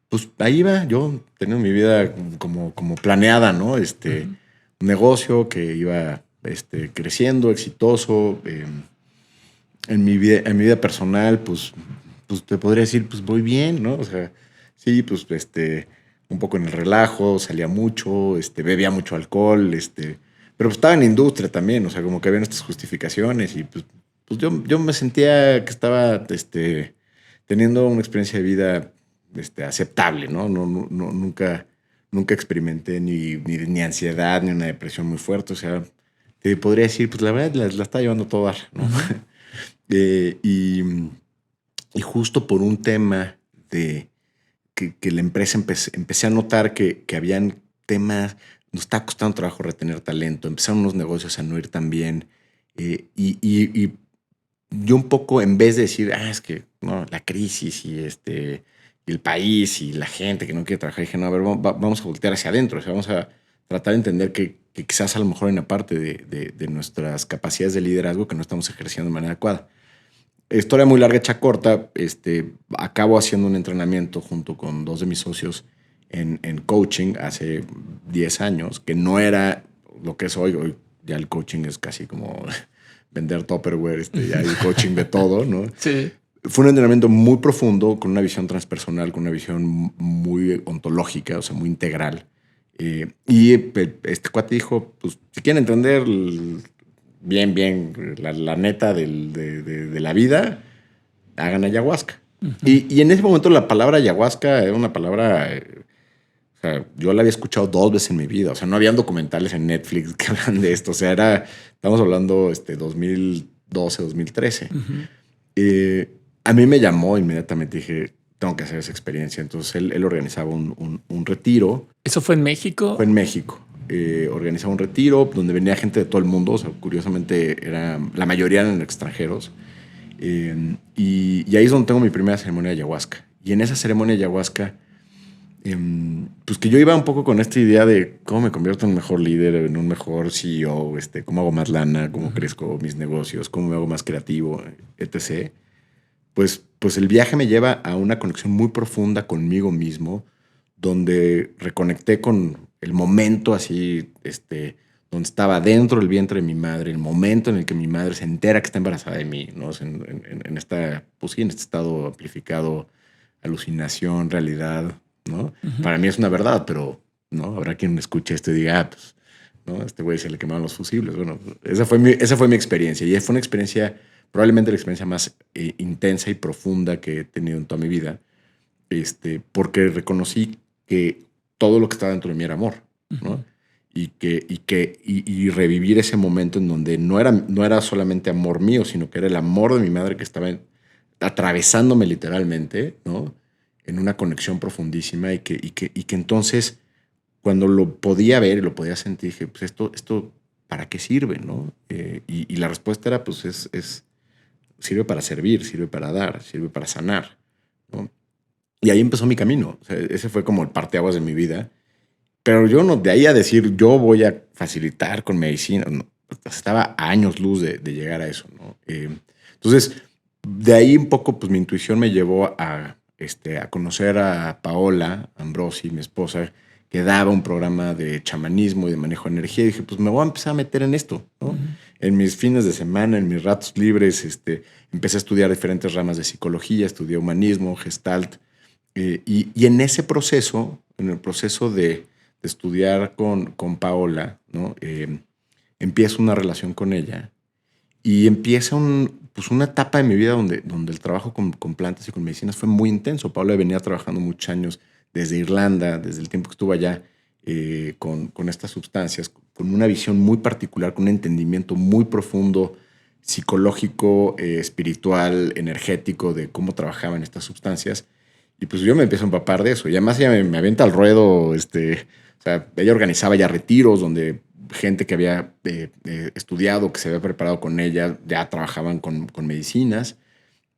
pues ahí iba yo teniendo mi vida como planeada, ¿no? Un negocio que iba creciendo, exitoso. En mi vida personal, pues te podría decir, pues voy bien, ¿no? O sea, sí, pues un poco en el relajo, salía mucho, bebía mucho alcohol, pero pues estaba en la industria también, o sea, como que habían estas justificaciones y pues yo me sentía que estaba teniendo una experiencia de vida aceptable, ¿no? Nunca experimenté ni ansiedad ni una depresión muy fuerte, o sea, te podría decir, pues la verdad la está llevando todo a dar, ¿no? Uh-huh. Eh, y, y justo por un tema de que la empresa empecé a notar que habían temas, nos está costando trabajo retener talento, empezaron unos negocios a no ir tan bien. Y yo un poco, en vez de decir, es que no, la crisis y y el país y la gente que no quiere trabajar, dije, no, a ver, vamos a voltear hacia adentro, o sea, vamos a tratar de entender que quizás a lo mejor en la parte de nuestras capacidades de liderazgo que no estamos ejerciendo de manera adecuada. Historia muy larga, hecha corta, acabo haciendo un entrenamiento junto con dos de mis socios en coaching hace 10 años, que no era lo que es hoy. Hoy ya el coaching es casi como vender Tupperware, ya hay coaching de todo, ¿no? Sí. Fue un entrenamiento muy profundo, con una visión transpersonal, con una visión muy ontológica, o sea, muy integral. Y este cuate dijo, pues, si quieren entender bien, la neta de la vida, hagan ayahuasca. Uh-huh. Y en ese momento la palabra ayahuasca era una palabra, o sea, yo la había escuchado 2 veces en mi vida, o sea, no habían documentales en Netflix que hablan de esto, o sea, estamos hablando 2012, 2013. Uh-huh. A mí me llamó inmediatamente, dije, tengo que hacer esa experiencia. Entonces él organizaba un retiro. ¿Eso fue en México? Fue en México. Organizaba un retiro donde venía gente de todo el mundo. O sea, curiosamente, la mayoría eran extranjeros. Y ahí es donde tengo mi primera ceremonia de ayahuasca. Y en esa ceremonia de ayahuasca, pues que yo iba un poco con esta idea de cómo me convierto en un mejor líder, en un mejor CEO, cómo hago más lana, cómo crezco mis negocios, cómo me hago más creativo, etc. Pues el viaje me lleva a una conexión muy profunda conmigo mismo, donde reconecté con el momento así, donde estaba dentro del vientre de mi madre, el momento en el que mi madre se entera que está embarazada de mí, ¿no? En pues sí, en este estado amplificado, alucinación, realidad, ¿no? Uh-huh. Para mí es una verdad, pero no habrá quien me escuche esto y diga, pues, ¿no? Este güey se le quemaron los fusibles. Bueno, esa fue mi experiencia, y fue una experiencia, probablemente la experiencia más intensa y profunda que he tenido en toda mi vida, porque reconocí que todo lo que estaba dentro de mí era amor, ¿no? y revivir ese momento en donde no era solamente amor mío, sino que era el amor de mi madre que estaba atravesándome literalmente, ¿no? En una conexión profundísima y que entonces cuando lo podía ver y lo podía sentir, dije, pues esto ¿para qué sirve, no? Y la respuesta era, pues sirve para servir, sirve para dar, sirve para sanar, ¿no? Y ahí empezó mi camino. O sea, ese fue como el parteaguas de mi vida. Pero yo no, de ahí a decir, yo voy a facilitar con medicina, no, estaba a años luz de llegar a eso, ¿no? Entonces, de ahí un poco, pues mi intuición me llevó a conocer a Paola Ambrosi, mi esposa, que daba un programa de chamanismo y de manejo de energía. Y dije, pues me voy a empezar a meter en esto, ¿no? Uh-huh. En mis fines de semana, en mis ratos libres, empecé a estudiar diferentes ramas de psicología, estudié humanismo, gestalt. Y en ese proceso, en el proceso de estudiar con Paola, ¿no? Empiezo una relación con ella y empieza una etapa de mi vida donde el trabajo con plantas y con medicinas fue muy intenso. Paola venía trabajando muchos años desde Irlanda, desde el tiempo que estuvo allá con estas sustancias, con una visión muy particular, con un entendimiento muy profundo, psicológico, espiritual, energético de cómo trabajaban estas sustancias. Y pues yo me empiezo a empapar de eso. Y además ella me avienta al ruedo, o sea, ella organizaba ya retiros donde gente que había estudiado, que se había preparado con ella, ya trabajaban con medicinas.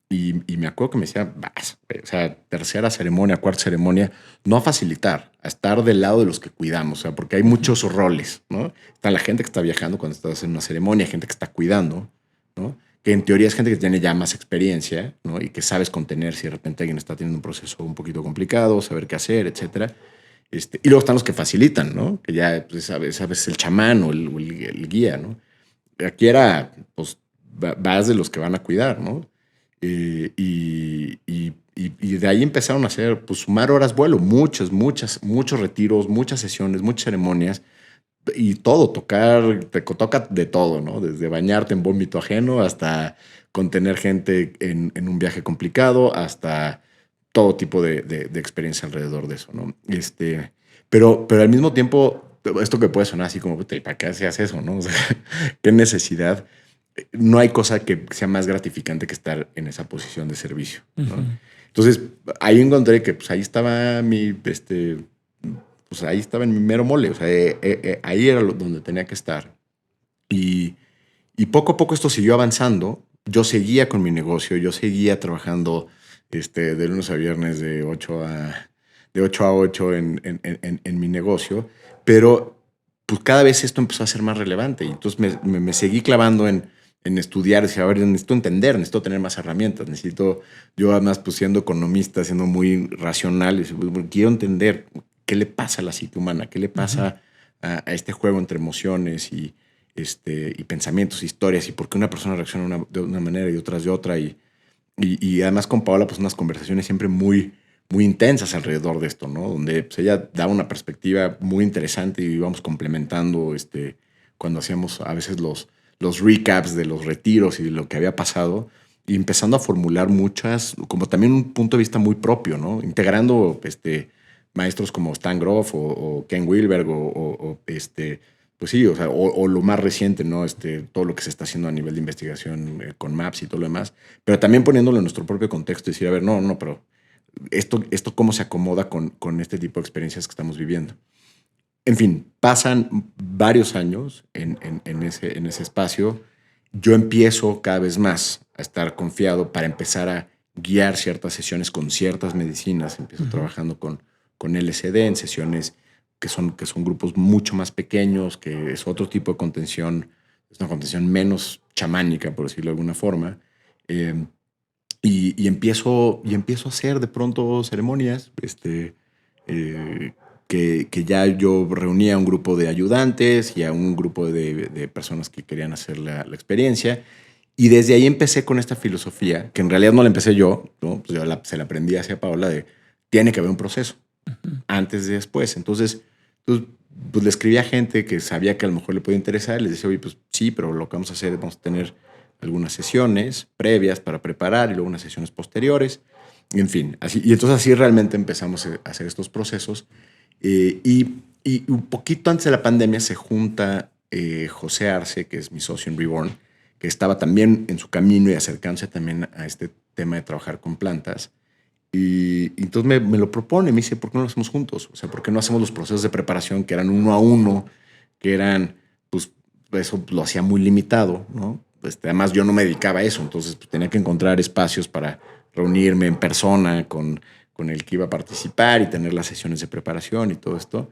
Y me acuerdo que me decía, vas, o sea, tercera ceremonia, cuarta ceremonia, no a facilitar, a estar del lado de los que cuidamos, o sea, porque hay muchos roles, ¿no? Está la gente que está viajando cuando estás en una ceremonia, gente que está cuidando, ¿no? Que en teoría es gente que tiene ya más experiencia, ¿no? Y que sabes contener si de repente alguien está teniendo un proceso un poquito complicado, saber qué hacer, etcétera. Y luego están los que facilitan, ¿no? Que ya pues, sabes el chamán o el guía, ¿no? Aquí era, pues, vas de los que van a cuidar, ¿no? Y de ahí empezaron a hacer, pues, sumar horas vuelo, muchos retiros, muchas sesiones, muchas ceremonias y todo, toca de todo, ¿no? Desde bañarte en vómito ajeno hasta contener gente en un viaje complicado, hasta todo tipo de experiencia alrededor de eso, ¿no? Pero al mismo tiempo, esto que puede sonar así como, ¿para qué hacías eso, no? O sea, ¿qué necesidad? No hay cosa que sea más gratificante que estar en esa posición de servicio, ¿no? Uh-huh. Entonces, ahí encontré que pues ahí estaba pues ahí estaba en mi mero mole, o sea, ahí era donde tenía que estar. Y poco a poco esto siguió avanzando. Yo seguía con mi negocio, yo seguía trabajando de lunes a viernes de 8 a 8 en mi negocio, pero pues cada vez esto empezó a ser más relevante y entonces me seguí clavando en estudiar, decía, a ver, necesito entender, necesito tener más herramientas, yo además pues siendo economista, siendo muy racional, quiero entender qué le pasa a la psique humana, qué le pasa a este juego entre emociones y pensamientos, historias, y por qué una persona reacciona de una manera y otras de otra, y además con Paola pues unas conversaciones siempre muy intensas alrededor de esto, ¿no? Donde pues, ella daba una perspectiva muy interesante y íbamos complementando cuando hacíamos a veces los recaps de los retiros y de lo que había pasado, y empezando a formular muchas, como también un punto de vista muy propio, ¿no? Integrando maestros como Stan Grof o Ken Wilberg pues sí, o sea, o lo más reciente, ¿no? Todo lo que se está haciendo a nivel de investigación con MAPS y todo lo demás, pero también poniéndolo en nuestro propio contexto y decir, a ver, no, pero esto cómo se acomoda con este tipo de experiencias que estamos viviendo. En fin, pasan varios años en ese espacio. Yo empiezo cada vez más a estar confiado para empezar a guiar ciertas sesiones con ciertas medicinas. Empiezo trabajando con LSD en sesiones que son grupos mucho más pequeños, que es otro tipo de contención, es una contención menos chamánica, por decirlo de alguna forma. Y empiezo a hacer de pronto ceremonias, que ya yo reunía a un grupo de ayudantes y a un grupo de personas que querían hacer la experiencia. Y desde ahí empecé con esta filosofía, que en realidad no la empecé yo, ¿no? Pues yo se la aprendí hacia Paola, de tiene que haber un proceso, antes y después. Entonces, pues le escribí a gente que sabía que a lo mejor le podía interesar, y les decía, oye, pues sí, pero lo que vamos a hacer, vamos a tener algunas sesiones previas para preparar y luego unas sesiones posteriores. En fin, así, y entonces así realmente empezamos a hacer estos procesos. Y Y un poquito antes de la pandemia se junta José Arce, que es mi socio en Reborn, que estaba también en su camino y acercándose también a este tema de trabajar con plantas. Y entonces me lo propone, me dice, ¿por qué no lo hacemos juntos? O sea, ¿por qué no hacemos los procesos de preparación que eran 1 a 1, que eran, pues, eso lo hacía muy limitado, ¿no? Además, yo no me dedicaba a eso, entonces pues, tenía que encontrar espacios para reunirme en persona con el que iba a participar y tener las sesiones de preparación y todo esto.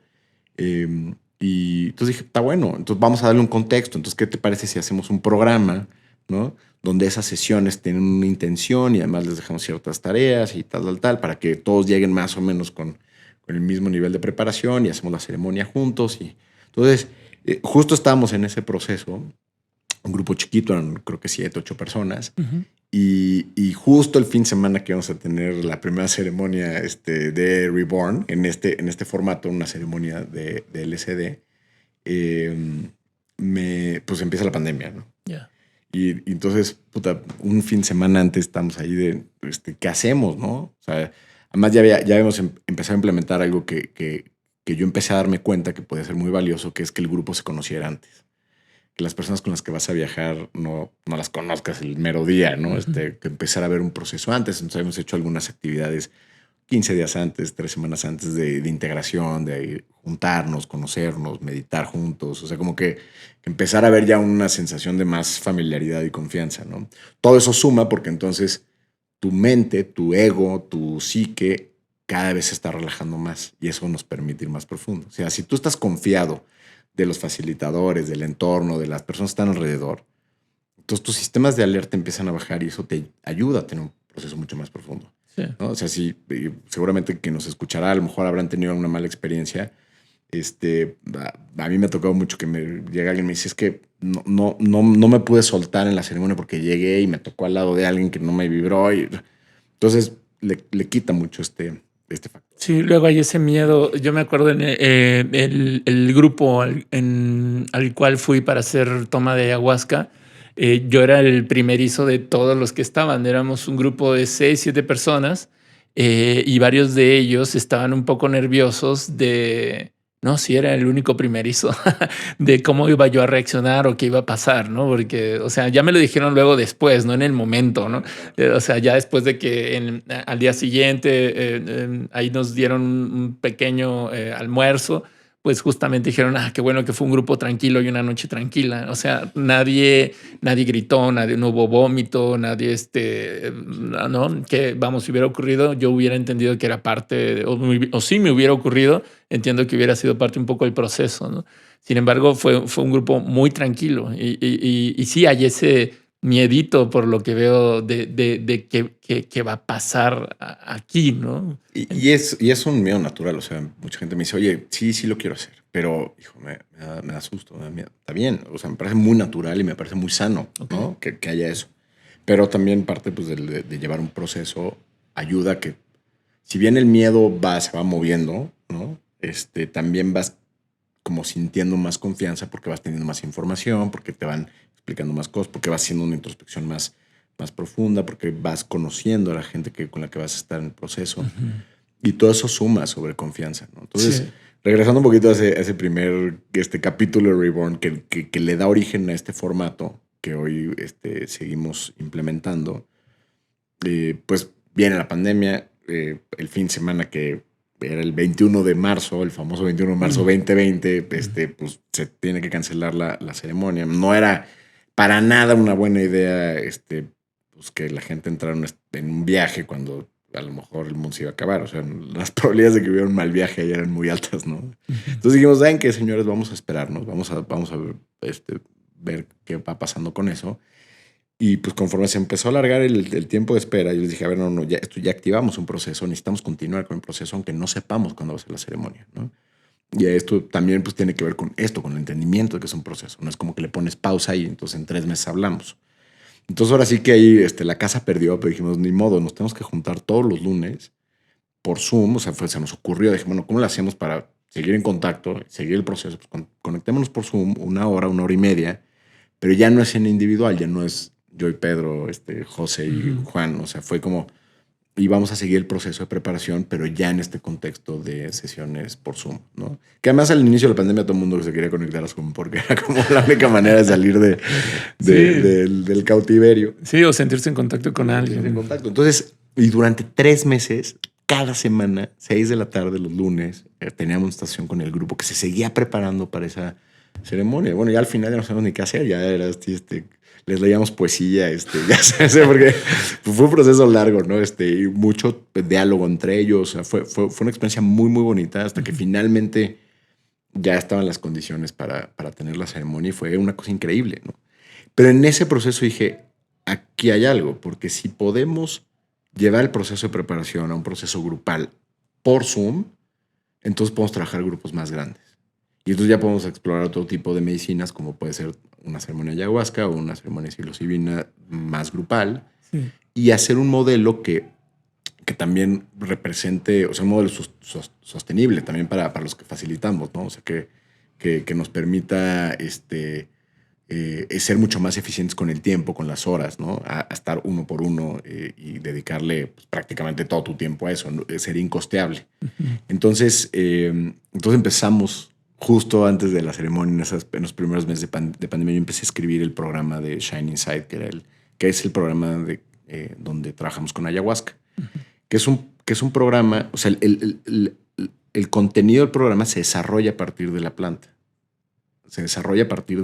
Y entonces dije, está bueno, entonces vamos a darle un contexto. Entonces, ¿qué te parece si hacemos un programa, ¿no? Donde esas sesiones tienen una intención y además les dejamos ciertas tareas y tal, para que todos lleguen más o menos con el mismo nivel de preparación y hacemos la ceremonia juntos. Y entonces, justo estábamos en ese proceso, un grupo chiquito, eran creo que 7, 8 personas. Ujú. Y justo el fin de semana que vamos a tener la primera ceremonia de Reborn, en este formato, una ceremonia de LCD, pues empieza la pandemia, ¿no? Ya. Y entonces, puta, un fin de semana antes estamos ahí de, ¿qué hacemos, no? O sea, además ya habíamos empezado a implementar algo que yo empecé a darme cuenta que podía ser muy valioso, que es que el grupo se conociera antes. Que las personas con las que vas a viajar no las conozcas el mero día, ¿no? Que empezar a ver un proceso antes. Entonces hemos hecho algunas actividades 15 días antes, 3 semanas antes de integración, de juntarnos, conocernos, meditar juntos. O sea, como que empezar a ver ya una sensación de más familiaridad y confianza, ¿no? Todo eso suma porque entonces tu mente, tu ego, tu psique cada vez se está relajando más y eso nos permite ir más profundo. O sea, si tú estás confiado de los facilitadores, del entorno, de las personas que están alrededor, entonces tus sistemas de alerta empiezan a bajar y eso te ayuda a tener un proceso mucho más profundo. Sí. ¿No? O sea, sí, seguramente que nos escuchará, a lo mejor habrán tenido una mala experiencia. A mí me ha tocado mucho que me llega alguien y me dice, es que no me pude soltar en la ceremonia porque llegué y me tocó al lado de alguien que no me vibró. Entonces le quita mucho este factor. Sí, luego hay ese miedo. Yo me acuerdo en el grupo al cual fui para hacer toma de ayahuasca. Yo era el primerizo de todos los que estaban. Éramos un grupo de 6, 7 personas y varios de ellos estaban un poco nerviosos de, no, si era el único primerizo, de cómo iba yo a reaccionar o qué iba a pasar, ¿no? Porque, o sea, ya me lo dijeron luego después, no en el momento, ¿no? O sea, ya después de que al día siguiente ahí nos dieron un pequeño almuerzo, pues justamente dijeron, qué bueno que fue un grupo tranquilo y una noche tranquila. O sea, nadie gritó, no hubo vómito, nadie, ¿no? Que vamos, si hubiera ocurrido, yo hubiera entendido que era parte, o sí me hubiera ocurrido, entiendo que hubiera sido parte un poco del proceso, ¿no? Sin embargo, fue un grupo muy tranquilo y sí hay ese miedito por lo que veo de qué va a pasar aquí, ¿no? Y es un miedo natural, o sea, mucha gente me dice, oye, sí lo quiero hacer, pero, hijo, me da susto, me da miedo. Está bien, o sea, me parece muy natural y me parece muy sano, Okay. ¿no? Que haya eso. Pero también parte pues, de llevar un proceso ayuda a que, si bien el miedo se va moviendo, ¿no? También vas como sintiendo más confianza porque vas teniendo más información, porque te van explicando más cosas, porque vas haciendo una introspección más profunda, porque vas conociendo a la gente con la que vas a estar en el proceso. Uh-huh. Y todo eso suma sobre confianza, ¿no? Entonces, sí, regresando un poquito a ese primer capítulo de Reborn que le da origen a este formato que hoy seguimos implementando, pues viene la pandemia, el fin de semana que era el 21 de marzo, el famoso 21 de marzo 2020, pues se tiene que cancelar la ceremonia. No era para nada una buena idea pues que la gente entrara en un viaje cuando a lo mejor el mundo se iba a acabar. O sea, las probabilidades de que hubiera un mal viaje ahí eran muy altas, ¿no? Entonces dijimos, ¿saben qué, señores? Vamos a esperarnos, vamos a ver qué va pasando con eso. Y pues conforme se empezó a alargar el tiempo de espera, yo les dije, a ver, no, ya activamos un proceso, necesitamos continuar con el proceso aunque no sepamos cuándo va a ser la ceremonia, ¿no? Y esto también pues tiene que ver con el entendimiento de que es un proceso. No es como que le pones pausa y entonces en 3 meses hablamos. Entonces ahora sí que ahí la casa perdió, pero dijimos, ni modo, nos tenemos que juntar todos los lunes por Zoom. O sea, se nos ocurrió, dije, bueno, ¿cómo lo hacemos para seguir en contacto, seguir el proceso? Pues conectémonos por Zoom 1 hora y media, pero ya no es en individual, ya no es yo y Pedro, José y Juan. O sea, fue como y vamos a seguir el proceso de preparación, pero ya en este contexto de sesiones por Zoom, ¿no? Que además al inicio de la pandemia todo el mundo se quería conectar a Zoom porque era como la única manera de salir Sí. del cautiverio. Sí, o sentirse en contacto con alguien. En contacto. Entonces, y durante 3 meses, cada semana, 6 de la tarde, los lunes, teníamos una estación con el grupo que se seguía preparando para esa ceremonia. Bueno, ya al final ya no sabemos ni qué hacer, ya era les leíamos poesía, ya sé, porque fue un proceso largo, ¿no? Y mucho diálogo entre ellos. O sea, fue una experiencia muy, muy bonita hasta que finalmente ya estaban las condiciones para tener la ceremonia y fue una cosa increíble, ¿no? Pero en ese proceso dije, aquí hay algo, porque si podemos llevar el proceso de preparación a un proceso grupal por Zoom, entonces podemos trabajar grupos más grandes. Y entonces ya podemos explorar otro tipo de medicinas, como puede ser una ceremonia de ayahuasca o una ceremonia de psilocibina más grupal, Sí. y hacer un modelo que también represente, o sea, un modelo sostenible también para los que facilitamos, ¿no? O sea, que nos permita ser mucho más eficientes con el tiempo, con las horas, ¿no? A estar uno por uno y dedicarle pues, prácticamente todo tu tiempo a eso, ¿no? Sería incosteable. Entonces empezamos justo antes de la ceremonia, en los primeros meses de pandemia, yo empecé a escribir el programa de Shine Inside, que es el programa donde trabajamos con ayahuasca, que es un programa, o sea, el contenido del programa se desarrolla a partir de la planta. Se desarrolla a partir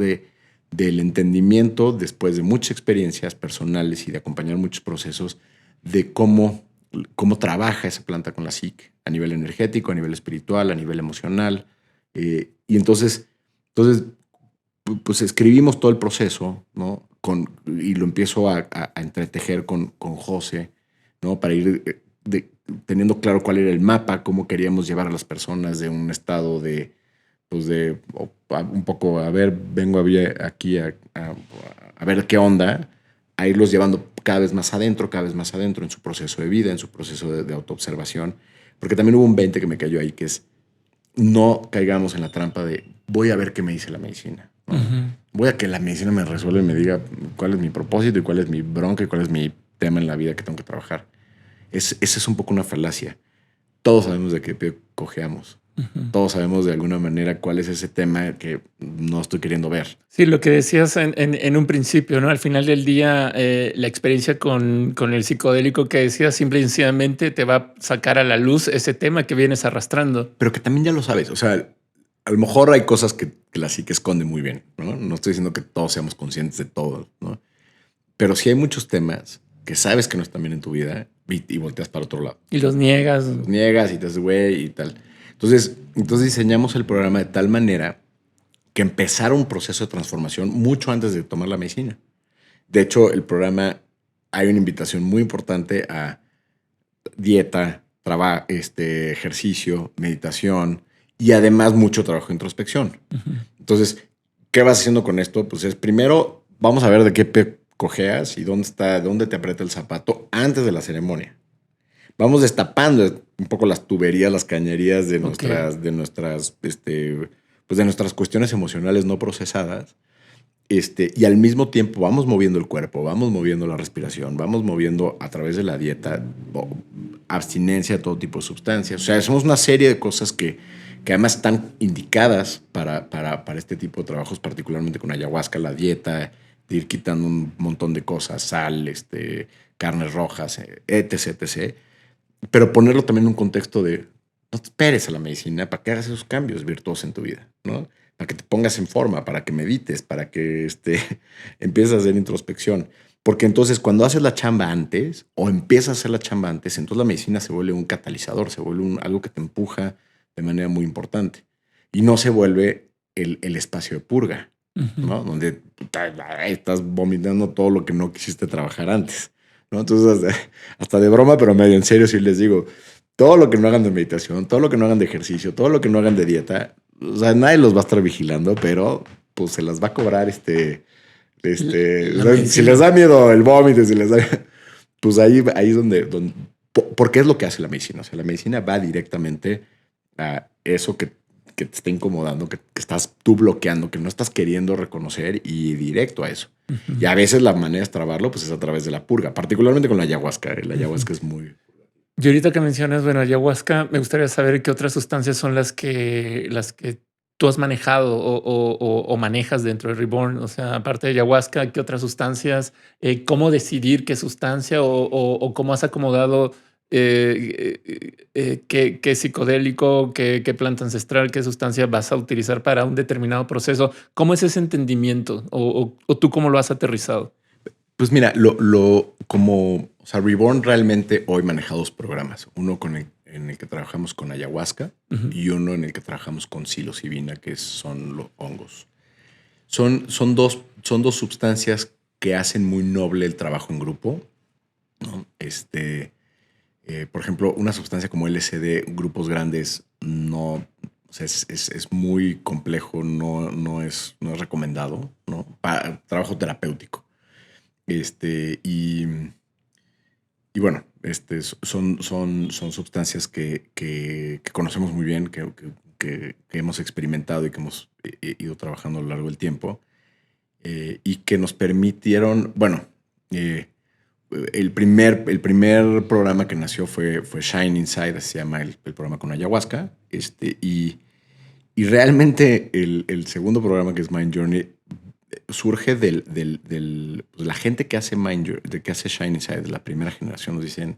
del entendimiento, después de muchas experiencias personales y de acompañar muchos procesos, de cómo trabaja esa planta con la psique, a nivel energético, a nivel espiritual, a nivel emocional. Y entonces, pues escribimos todo el proceso, ¿no? Y lo empiezo a entretejer con José, ¿no? Para ir teniendo claro cuál era el mapa, cómo queríamos llevar a las personas de un estado un poco, a ver, vengo aquí a ver qué onda, a irlos llevando cada vez más adentro en su proceso de vida, en su proceso de autoobservación. Porque también hubo un 20 que me cayó ahí, que es no caigamos en la trampa de voy a ver qué me dice la medicina, ¿no? Voy a que la medicina me resuelva y me diga cuál es mi propósito y cuál es mi bronca y cuál es mi tema en la vida que tengo que trabajar. Esa es un poco una falacia. Todos sabemos de qué pie cojeamos. Todos sabemos de alguna manera cuál es ese tema que no estoy queriendo ver. Sí, lo que decías en un principio, ¿no? Al final del día, la experiencia con el psicodélico que decías, simple y sencillamente te va a sacar a la luz ese tema que vienes arrastrando. Pero que también ya lo sabes. O sea, a lo mejor hay cosas que la psique esconde muy bien, ¿no? No estoy diciendo que todos seamos conscientes de todo, ¿no? Pero sí hay muchos temas que sabes que no están bien en tu vida y volteas para otro lado. Y los niegas. Los niegas y te haces güey y tal. Entonces diseñamos el programa de tal manera que empezara un proceso de transformación mucho antes de tomar la medicina. De hecho, el programa hay una invitación muy importante a dieta, trabajo, ejercicio, meditación y además mucho trabajo de introspección. Entonces, ¿qué vas haciendo con esto? Pues es primero, vamos a ver de qué cojeas y dónde te aprieta el zapato antes de la ceremonia. Vamos destapando un poco las tuberías, las cañerías de nuestras cuestiones emocionales no procesadas. Y al mismo tiempo vamos moviendo el cuerpo, vamos moviendo la respiración, vamos moviendo a través de la dieta, abstinencia de todo tipo de sustancias. O sea, hacemos una serie de cosas que además están indicadas para este tipo de trabajos, particularmente con ayahuasca, la dieta, de ir quitando un montón de cosas, sal, carnes rojas, etc. Pero ponerlo también en un contexto de no te esperes a la medicina para que hagas esos cambios virtuosos en tu vida, ¿no? Para que te pongas en forma, para que medites, para que empieces a hacer introspección. Porque entonces cuando haces la chamba antes o empiezas a hacer la chamba antes, entonces la medicina se vuelve un catalizador, se vuelve algo que te empuja de manera muy importante. Y no se vuelve el espacio de purga, ¿no? Donde estás vomitando todo lo que no quisiste trabajar antes, ¿no? Entonces, hasta de broma, pero medio en serio, sí les digo, todo lo que no hagan de meditación, todo lo que no hagan de ejercicio, todo lo que no hagan de dieta, o sea, nadie los va a estar vigilando, pero pues se las va a cobrar si les da miedo el vómito, si les da, pues ahí es donde, porque es lo que hace la medicina. O sea, la medicina va directamente a eso que te está incomodando, que estás tú bloqueando, que no estás queriendo reconocer y directo a eso. Y a veces la manera de trabarlo pues es a través de la purga, particularmente con la ayahuasca. La ayahuasca es muy... Y ahorita que mencionas, bueno, ayahuasca, me gustaría saber qué otras sustancias son las que tú has manejado o manejas dentro de Reborn. O sea, aparte de ayahuasca, ¿qué otras sustancias? ¿Cómo decidir qué sustancia o cómo has acomodado qué psicodélico, qué planta ancestral, qué sustancia vas a utilizar para un determinado proceso? ¿Cómo es ese entendimiento o tú cómo lo has aterrizado? Pues mira, o sea, Reborn realmente hoy maneja dos programas. Uno en el que trabajamos con ayahuasca Ujú. y uno en el que trabajamos con psilocibina, que son los hongos. Son dos sustancias que hacen muy noble el trabajo en grupo, ¿no? Por ejemplo, una sustancia como LSD, grupos grandes, no, o sea, es muy complejo, no es recomendado, ¿no? Para trabajo terapéutico. Este, y, y bueno, son sustancias que conocemos muy bien, que hemos experimentado y que hemos ido trabajando a lo largo del tiempo, y que nos permitieron, bueno, el primer programa que nació fue Shine Inside, así se llama el programa con ayahuasca, y realmente el segundo programa, que es Mind Journey, surge pues, la gente que hace que hace Shine Inside, de la primera generación, nos dicen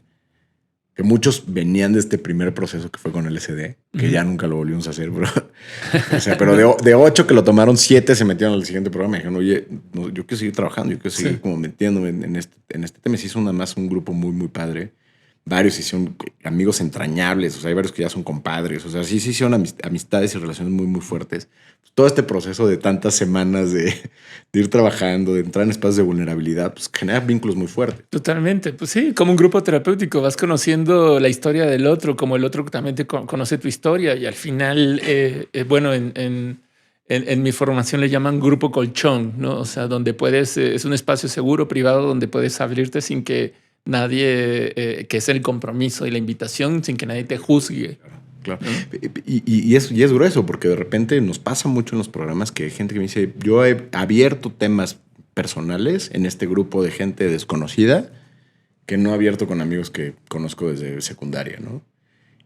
que muchos venían de este primer proceso que fue con LSD, que Ujú. ya nunca lo volvimos a hacer, pero, o sea, pero de 8 que lo tomaron, 7 se metieron al siguiente programa y dijeron, oye, no, yo quiero seguir trabajando, yo quiero seguir Sí. como metiéndome en este tema. Se hizo más un grupo muy, muy padre. Varios hicieron amigos entrañables, o sea, hay varios que ya son compadres, o sea, sí se hicieron amistades y relaciones muy, muy fuertes. Todo este proceso de tantas semanas de ir trabajando, de entrar en espacios de vulnerabilidad, pues genera vínculos muy fuertes. Totalmente, pues sí, como un grupo terapéutico, vas conociendo la historia del otro, como el otro también te conoce tu historia y al final, bueno, en mi formación le llaman grupo colchón, ¿no? O sea, donde puedes, es un espacio seguro, privado, donde puedes abrirte sin que nadie, que es el compromiso y la invitación, sin que nadie te juzgue, Claro. ¿no? Y es grueso, porque de repente nos pasa mucho en los programas que hay gente que me dice, yo he abierto temas personales en este grupo de gente desconocida que no he abierto con amigos que conozco desde secundaria, ¿no?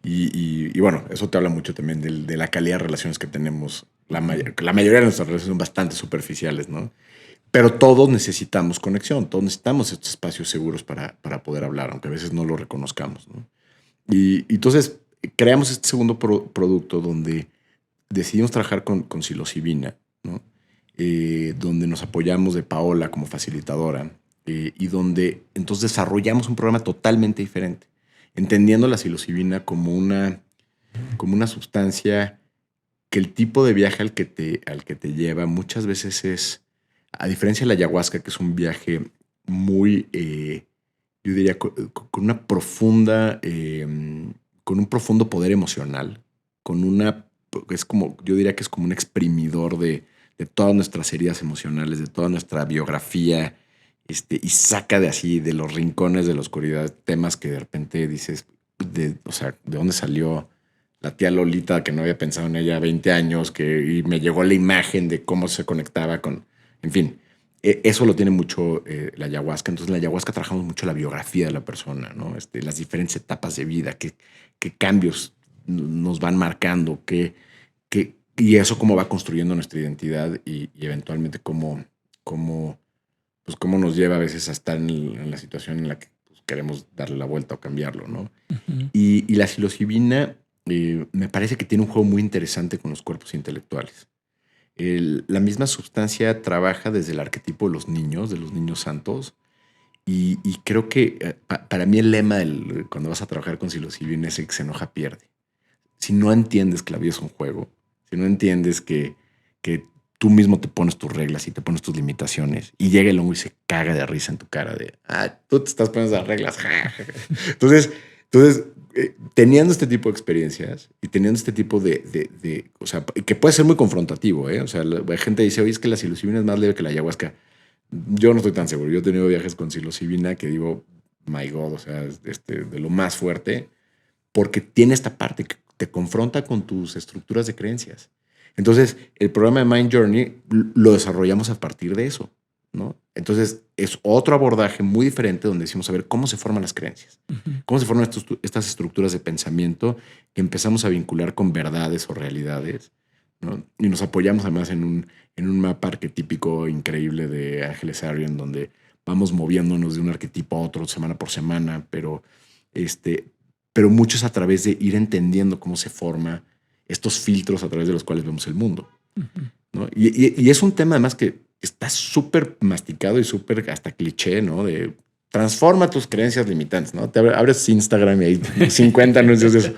Y bueno, eso te habla mucho también de la calidad de relaciones que tenemos. Ujú. La mayoría de nuestras relaciones son bastante superficiales, ¿no? Pero todos necesitamos conexión, todos necesitamos estos espacios seguros para poder hablar, aunque a veces no lo reconozcamos, ¿no? Y entonces creamos este segundo producto donde decidimos trabajar con psilocibina, ¿no? Donde nos apoyamos de Paola como facilitadora, y donde entonces desarrollamos un programa totalmente diferente, entendiendo la psilocibina como una sustancia que el tipo de viaje al que te lleva muchas veces es, a diferencia de la ayahuasca, que es un viaje muy, yo diría, con una profunda, con un profundo poder emocional, es como, yo diría que es como un exprimidor de todas nuestras heridas emocionales, de toda nuestra biografía, y saca de así, de los rincones de la oscuridad, temas que de repente dices, o sea, ¿de dónde salió la tía Lolita que no había pensado en ella 20 años, y me llegó la imagen de cómo se conectaba en fin? Eso lo tiene mucho la ayahuasca. Entonces, en la ayahuasca trabajamos mucho la biografía de la persona, ¿no? Las diferentes etapas de vida, qué cambios nos van marcando, y eso cómo va construyendo nuestra identidad, y eventualmente cómo nos lleva a veces a estar en la situación en la que, pues, queremos darle la vuelta o cambiarlo, ¿no? Ujú. Y la psilocibina, me parece que tiene un juego muy interesante con los cuerpos intelectuales. La misma sustancia trabaja desde el arquetipo de los niños santos, y creo que para mí el lema cuando vas a trabajar con psilocibina es: el que se enoja pierde. Si no entiendes que la vida es un juego, si no entiendes que tú mismo te pones tus reglas y te pones tus limitaciones, y llega el hongo y se caga de risa en tu cara de, tú te estás poniendo las reglas. Entonces, teniendo este tipo de experiencias y teniendo este tipo o sea, que puede ser muy confrontativo, ¿eh? O sea, la gente dice, oye, es que la psilocibina es más leve que la ayahuasca. Yo no estoy tan seguro. Yo he tenido viajes con psilocibina que digo, my God, o sea, de lo más fuerte, porque tiene esta parte que te confronta con tus estructuras de creencias. Entonces, el programa de Mind Journey lo desarrollamos a partir de eso, ¿no? Entonces, es otro abordaje muy diferente donde decimos, a ver, ¿cómo se forman las creencias? ¿Cómo se forman estas estructuras de pensamiento que empezamos a vincular con verdades o realidades, ¿no? Y nos apoyamos además en un mapa arquetípico increíble de Ángeles Arrien, donde vamos moviéndonos de un arquetipo a otro semana por semana, pero mucho es a través de ir entendiendo cómo se forma estos filtros a través de los cuales vemos el mundo, ¿no? Y es un tema además que está súper masticado y súper hasta cliché, ¿no? De transforma tus creencias limitantes, ¿no? Te abres Instagram y hay 50 anuncios de eso.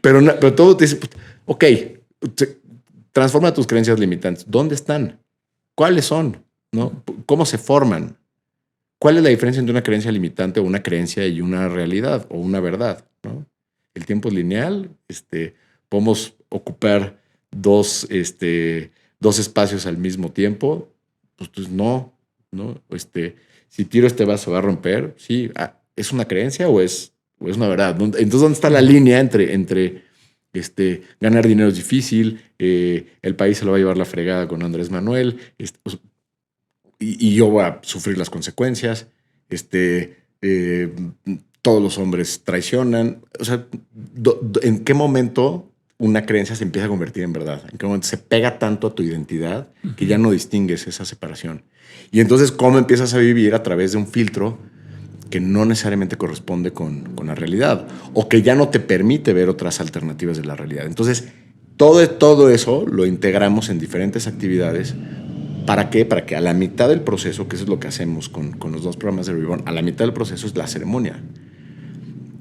Pero todo te dice, ok, transforma tus creencias limitantes. ¿Dónde están? ¿Cuáles son? ¿No? ¿Cómo se forman? ¿Cuál es la diferencia entre una creencia limitante o una creencia y una realidad o una verdad, ¿no? El tiempo es lineal. Podemos ocupar dos espacios al mismo tiempo. Pues no. Si tiro este vaso va a romper. Sí, ¿es una creencia o es una verdad? Entonces, ¿dónde está la línea entre ganar dinero es difícil, el país se lo va a llevar la fregada con Andrés Manuel, y yo voy a sufrir las consecuencias, todos los hombres traicionan? O sea, ¿en qué momento una creencia se empieza a convertir en verdad? ¿En qué momento se pega tanto a tu identidad que ya no distingues esa separación? Y entonces, ¿cómo empiezas a vivir a través de un filtro que no necesariamente corresponde con la realidad o que ya no te permite ver otras alternativas de la realidad? Entonces, todo eso lo integramos en diferentes actividades. ¿Para qué? Para que a la mitad del proceso, que eso es lo que hacemos con los dos programas de Reborn, a la mitad del proceso es la ceremonia.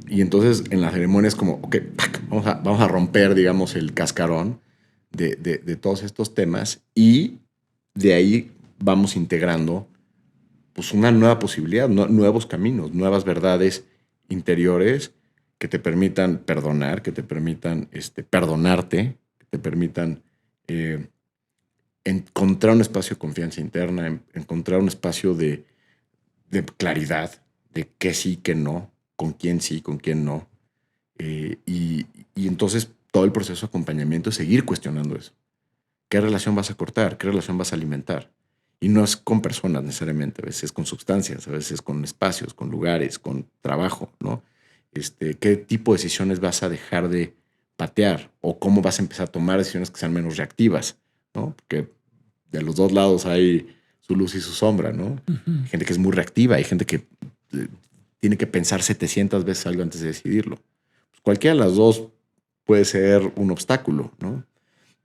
Y entonces en la ceremonia es como, ok, vamos a romper, digamos, el cascarón de todos estos temas, y de ahí vamos integrando pues una nueva posibilidad, nuevos caminos, nuevas verdades interiores que te permitan perdonar, que te permitan perdonarte, que te permitan encontrar un espacio de confianza interna, encontrar un espacio de claridad, de qué sí, qué no, con quién sí, con quién no. Y entonces todo el proceso de acompañamiento es seguir cuestionando eso. ¿Qué relación vas a cortar? ¿Qué relación vas a alimentar? Y no es con personas necesariamente, a veces es con sustancias, a veces con espacios, con lugares, con trabajo, ¿no? ¿Qué tipo de decisiones vas a dejar de patear? ¿O cómo vas a empezar a tomar decisiones que sean menos reactivas, ¿no? Porque de los dos lados hay su luz y su sombra, ¿no? Hay gente que es muy reactiva, hay gente que tiene que pensar 700 veces algo antes de decidirlo. Pues cualquiera de las dos puede ser un obstáculo, ¿no?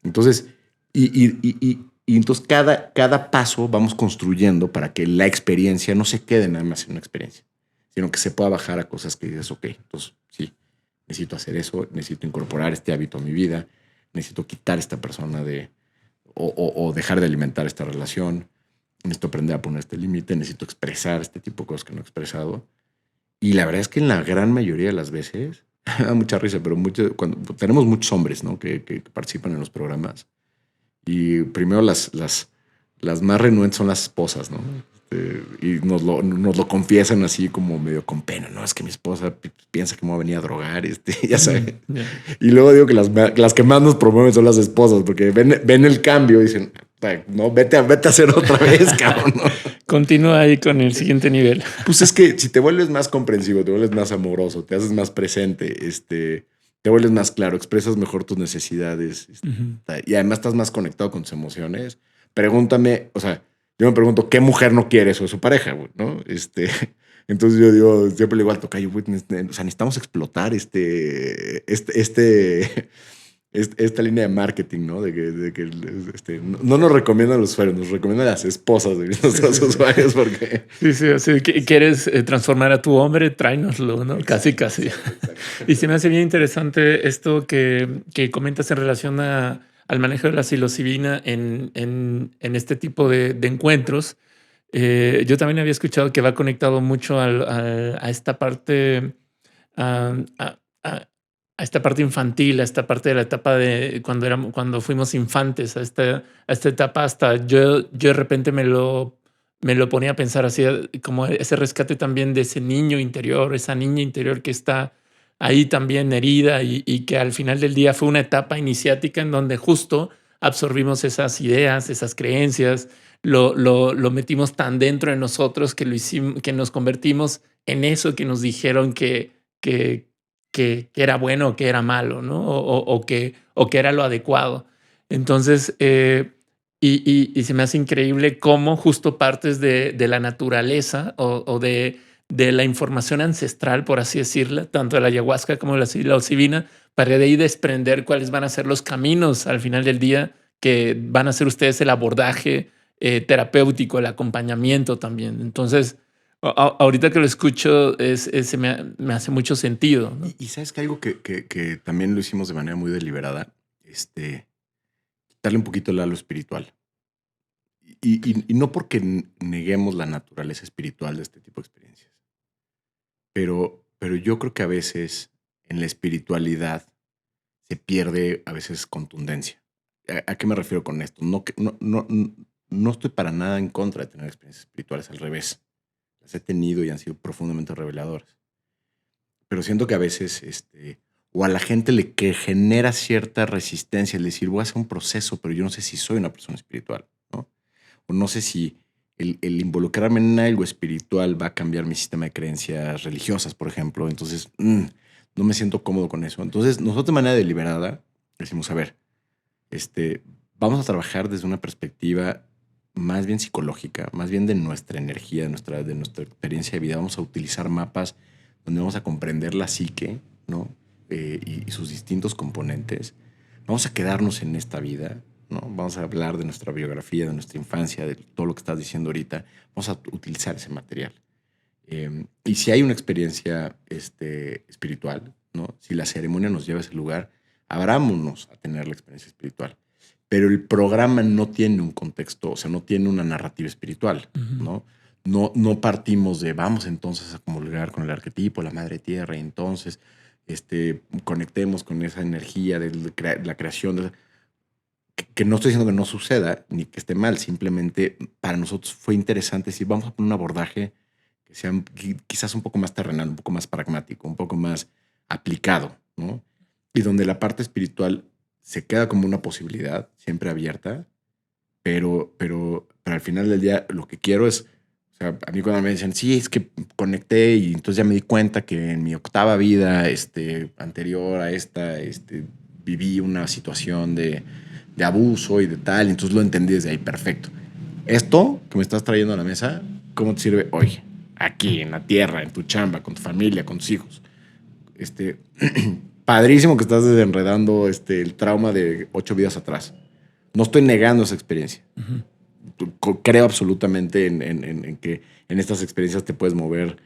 Entonces, y entonces cada paso vamos construyendo para que la experiencia no se quede nada más en una experiencia, sino que se pueda bajar a cosas que dices, ok, entonces sí, necesito hacer eso, necesito incorporar este hábito a mi vida, necesito quitar esta persona o dejar de alimentar esta relación, necesito aprender a poner este límite, necesito expresar este tipo de cosas que no he expresado. Y la verdad es que en la gran mayoría de las veces, da mucha risa, pero cuando tenemos muchos hombres, ¿no? que participan en los programas. Y primero las más renuentes son las esposas, ¿no? Y nos lo confiesan así como medio con pena, ¿no? Es que mi esposa piensa que me va a venir a drogar, ya sabes. Yeah. Y luego digo que las que más nos promueven son las esposas, porque ven el cambio y dicen, no, vete a hacer otra vez, cabrón, ¿no? Continúa ahí con el siguiente nivel. Pues es que si te vuelves más comprensivo, te vuelves más amoroso, te haces más presente, te vuelves más claro, expresas mejor tus necesidades, y además estás más conectado con tus emociones. Pregúntame, o sea, yo me pregunto, ¿qué mujer no quiere eso de su pareja, güey? ¿No? Entonces yo digo, siempre le digo al tocayo, güey, o sea, necesitamos explotar esta línea de marketing, ¿no? De que no nos recomiendan los usuarios, nos recomiendan las esposas de nuestros usuarios, porque... Sí, así que quieres transformar a tu hombre, tráenoslo, ¿no? Casi. Exacto. Y se me hace bien interesante esto que comentas en relación al manejo de la psilocibina en este tipo de encuentros. Yo también había escuchado que va conectado mucho a esta parte... a esta parte infantil, a esta parte de la etapa de cuando fuimos infantes, a esta etapa, hasta yo de repente me lo ponía a pensar así, como ese rescate también de ese niño interior, esa niña interior que está ahí también herida y que al final del día fue una etapa iniciática en donde justo absorbimos esas ideas, esas creencias, lo metimos tan dentro de nosotros que lo hicimos, que nos convertimos en eso que nos dijeron que, que era bueno o que era malo, ¿no? O que era lo adecuado. Entonces, y se me hace increíble cómo justo partes de la naturaleza o de la información ancestral, por así decirla, tanto de la ayahuasca como de la psilocibina, para de ahí desprender cuáles van a ser los caminos al final del día que van a ser ustedes el abordaje terapéutico, el acompañamiento también. Entonces, ahorita que lo escucho, me hace mucho sentido, ¿no? Y sabes que algo que también lo hicimos de manera muy deliberada, darle un poquito el halo espiritual. Y no porque neguemos la naturaleza espiritual de este tipo de experiencias, pero yo creo que a veces en la espiritualidad se pierde a veces contundencia. ¿A qué me refiero con esto? No estoy para nada en contra de tener experiencias espirituales, al revés. Las he tenido y han sido profundamente reveladoras. Pero siento que a veces, o a la gente le que genera cierta resistencia el decir, voy a hacer un proceso, pero yo no sé si soy una persona espiritual, ¿no? O no sé si el involucrarme en algo espiritual va a cambiar mi sistema de creencias religiosas, por ejemplo. Entonces, no me siento cómodo con eso. Entonces, nosotros de manera deliberada decimos, a ver, vamos a trabajar desde una perspectiva más bien psicológica, más bien de nuestra energía, de nuestra experiencia de vida. Vamos a utilizar mapas donde vamos a comprender la psique, ¿no? Y sus distintos componentes. Vamos a quedarnos en esta vida, ¿no? Vamos a hablar de nuestra biografía, de nuestra infancia, de todo lo que estás diciendo ahorita. Vamos a utilizar ese material. Y si hay una experiencia espiritual, ¿no? Si la ceremonia nos lleva a ese lugar, abrámonos a tener la experiencia espiritual. Pero el programa no tiene un contexto, o sea, no tiene una narrativa espiritual, ¿no? No partimos de vamos entonces a comulgar con el arquetipo, la madre tierra, y entonces conectemos con esa energía de la creación. Que no estoy diciendo que no suceda ni que esté mal, simplemente para nosotros fue interesante si vamos a poner un abordaje que sea quizás un poco más terrenal, un poco más pragmático, un poco más aplicado, ¿no? Y donde la parte espiritual se queda como una posibilidad, siempre abierta, pero al final del día lo que quiero es, o sea, a mí cuando me dicen, sí, es que conecté y entonces ya me di cuenta que en mi octava vida anterior a esta, viví una situación de abuso y de tal, y entonces lo entendí desde ahí, perfecto. Esto que me estás trayendo a la mesa, ¿cómo te sirve hoy? Aquí, en la tierra, en tu chamba, con tu familia, con tus hijos. Padrísimo que estás desenredando el trauma de 8 vidas atrás. No estoy negando esa experiencia. Creo absolutamente en que en estas experiencias te puedes mover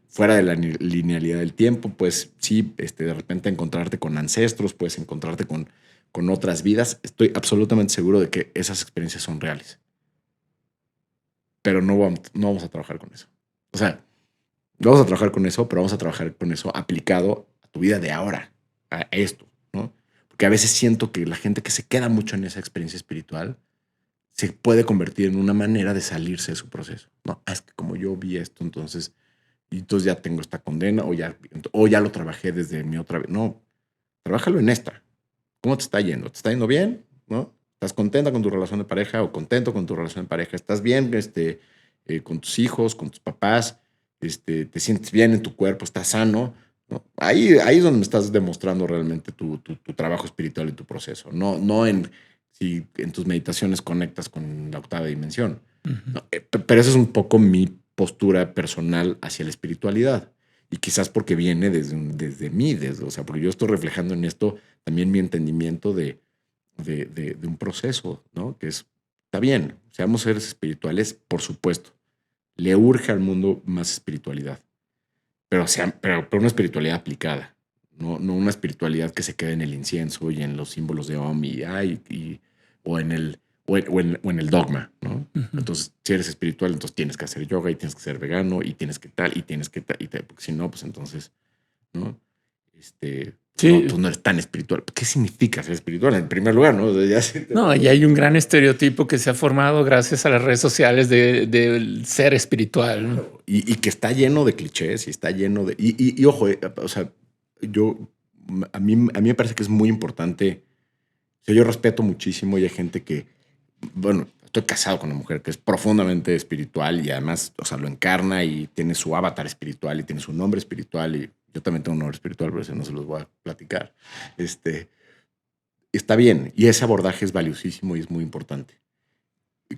fuera de la linealidad del tiempo. Pues sí, de repente encontrarte con ancestros, puedes encontrarte con otras vidas. Estoy absolutamente seguro de que esas experiencias son reales. Pero no vamos a trabajar con eso. O sea, vamos a trabajar con eso, pero vamos a trabajar con eso aplicado a tu vida de ahora, a esto, ¿no? Porque a veces siento que la gente que se queda mucho en esa experiencia espiritual se puede convertir en una manera de salirse de su proceso. No, es que como yo vi esto, entonces ya tengo esta condena o ya lo trabajé desde mi otra vez. No, trabájalo en esta. ¿Cómo te está yendo? ¿Te está yendo bien? ¿No? ¿Estás contenta con tu relación de pareja o contento con tu relación de pareja? ¿Estás bien con tus hijos, con tus papás? ¿Te sientes bien en tu cuerpo? ¿Estás sano? ¿No? Ahí es donde me estás demostrando realmente tu trabajo espiritual y tu proceso. No en si en tus meditaciones conectas con la octava dimensión. No, pero esa es un poco mi postura personal hacia la espiritualidad. Y quizás porque viene desde mí, o sea, porque yo estoy reflejando en esto también mi entendimiento de un proceso, ¿no? Que está bien, seamos seres espirituales, por supuesto. Le urge al mundo más espiritualidad, pero una espiritualidad aplicada, no una espiritualidad que se quede en el incienso y en los símbolos de Om o en el dogma, ¿no? Entonces, si eres espiritual, entonces tienes que hacer yoga y tienes que ser vegano y tienes que tal y tienes que tal, porque si no, pues entonces, ¿no? Sí. Tú no eres tan espiritual. ¿Qué significa ser espiritual? En primer lugar, ¿no? No, y hay un gran estereotipo que se ha formado gracias a las redes sociales del ser espiritual, ¿no? Y que está lleno de clichés y está lleno de... Y ojo, o sea, a mí me parece que es muy importante. O sea, yo respeto muchísimo y hay gente que, bueno, estoy casado con una mujer que es profundamente espiritual y además, o sea, lo encarna y tiene su avatar espiritual y tiene su nombre espiritual y yo también tengo un nombre espiritual, pero eso no se los voy a platicar. Está bien y ese abordaje es valiosísimo y es muy importante.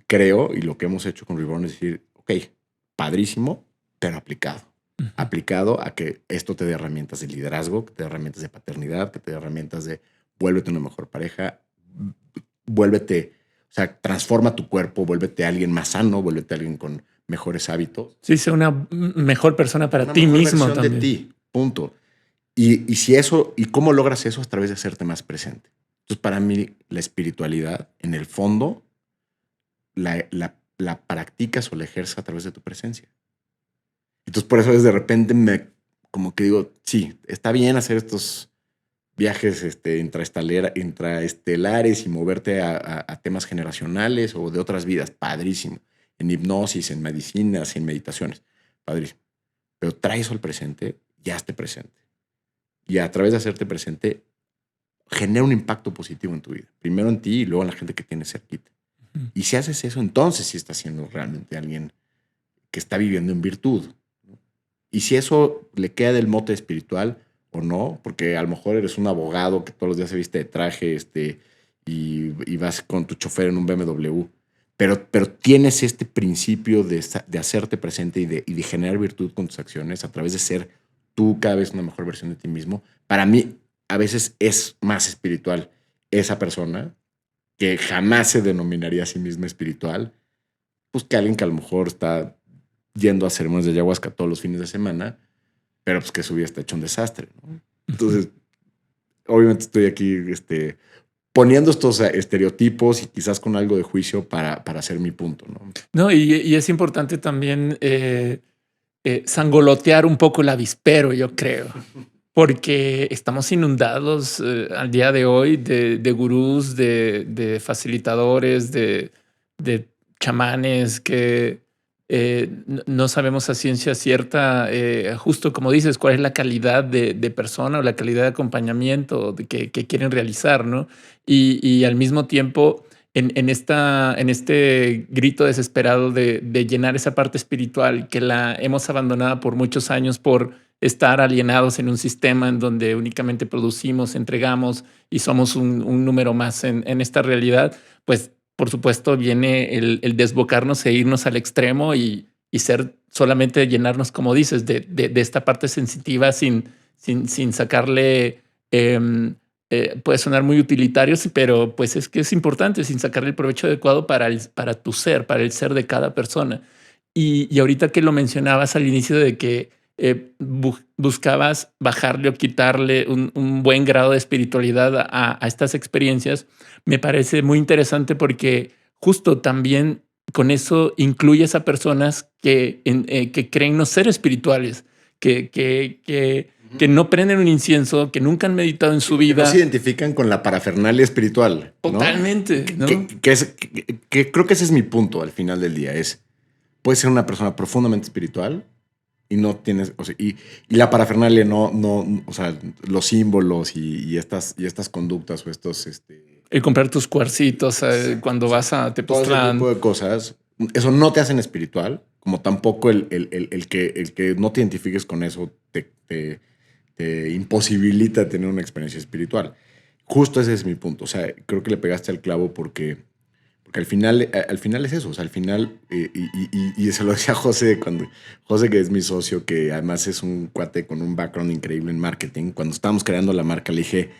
Creo, y lo que hemos hecho con Reborn es decir, ok, padrísimo, pero aplicado. Ujú. Aplicado a que esto te dé herramientas de liderazgo, que te dé herramientas de paternidad, que te dé herramientas de vuélvete una mejor pareja, vuélvete, o sea, transforma tu cuerpo, vuélvete alguien más sano, vuélvete alguien con mejores hábitos. Sí, ser una mejor persona para Una ti mejor mismo versión también. de ti, punto. Y si eso, ¿y cómo logras eso? A través de hacerte más presente. Entonces, para mí, la espiritualidad, en el fondo, la practicas o la ejerces a través de tu presencia. Entonces, por eso es de repente como que digo, sí, está bien hacer estos viajes intraestelares y moverte a temas generacionales o de otras vidas, padrísimo. En hipnosis, en medicinas, en meditaciones, padrísimo. Pero trae eso al presente, ya esté presente. Y a través de hacerte presente, genera un impacto positivo en tu vida. Primero en ti y luego en la gente que tienes cerquita. Ujú. Y si haces eso, entonces sí estás siendo realmente alguien que está viviendo en virtud. Y si eso le queda del mote espiritual o no, porque a lo mejor eres un abogado que todos los días se viste de traje y vas con tu chofer en un BMW, pero tienes este principio de hacerte presente y de generar virtud con tus acciones a través de ser tú cada vez una mejor versión de ti mismo. Para mí, a veces es más espiritual esa persona que jamás se denominaría a sí misma espiritual, pues que alguien que a lo mejor está yendo a ceremonias de ayahuasca todos los fines de semana, pero pues que su vida está hecho un desastre, ¿no? Entonces, obviamente estoy aquí poniendo estos estereotipos y quizás con algo de juicio para hacer mi punto, ¿no? No, y es importante también sangolotear un poco el avispero, yo creo, porque estamos inundados al día de hoy de gurús, de facilitadores, de chamanes que no sabemos a ciencia cierta, justo como dices, cuál es la calidad de persona o la calidad de acompañamiento que quieren realizar, ¿no? Y al mismo tiempo en este grito desesperado de llenar esa parte espiritual que la hemos abandonado por muchos años por estar alienados en un sistema en donde únicamente producimos, entregamos y somos un número más en esta realidad, pues por supuesto viene el desbocarnos e irnos al extremo y ser solamente llenarnos, como dices, de esta parte sensitiva sin sacarle... puede sonar muy utilitario, sí, pero pues es que es importante sin sacarle el provecho adecuado para tu ser, para el ser de cada persona. Y ahorita que lo mencionabas al inicio de que buscabas bajarle o quitarle un buen grado de espiritualidad a estas experiencias, me parece muy interesante porque justo también con eso incluyes a personas que creen no ser espirituales, que, que, que, que no prenden un incienso, que nunca han meditado en su Que no se vida. identifican con la parafernalia espiritual, ¿no? Totalmente, ¿no? Que creo que ese es mi punto al final del día. Puedes ser una persona profundamente espiritual y no tienes, o sea, y la parafernalia no, o sea, los símbolos y estas conductas o estos, El comprar tus cuarcitos exacto, cuando o sea, vas a todo ese tipo Tepoztlán. de cosas, eso no te hacen espiritual, como tampoco el que no te identifiques con eso te imposibilita tener una experiencia espiritual. Justo ese es mi punto. O sea, creo que le pegaste al clavo porque al final es eso. O sea, al final, y se lo decía a José, José, que es mi socio, que además es un cuate con un background increíble en marketing, cuando estábamos creando la marca, le dije,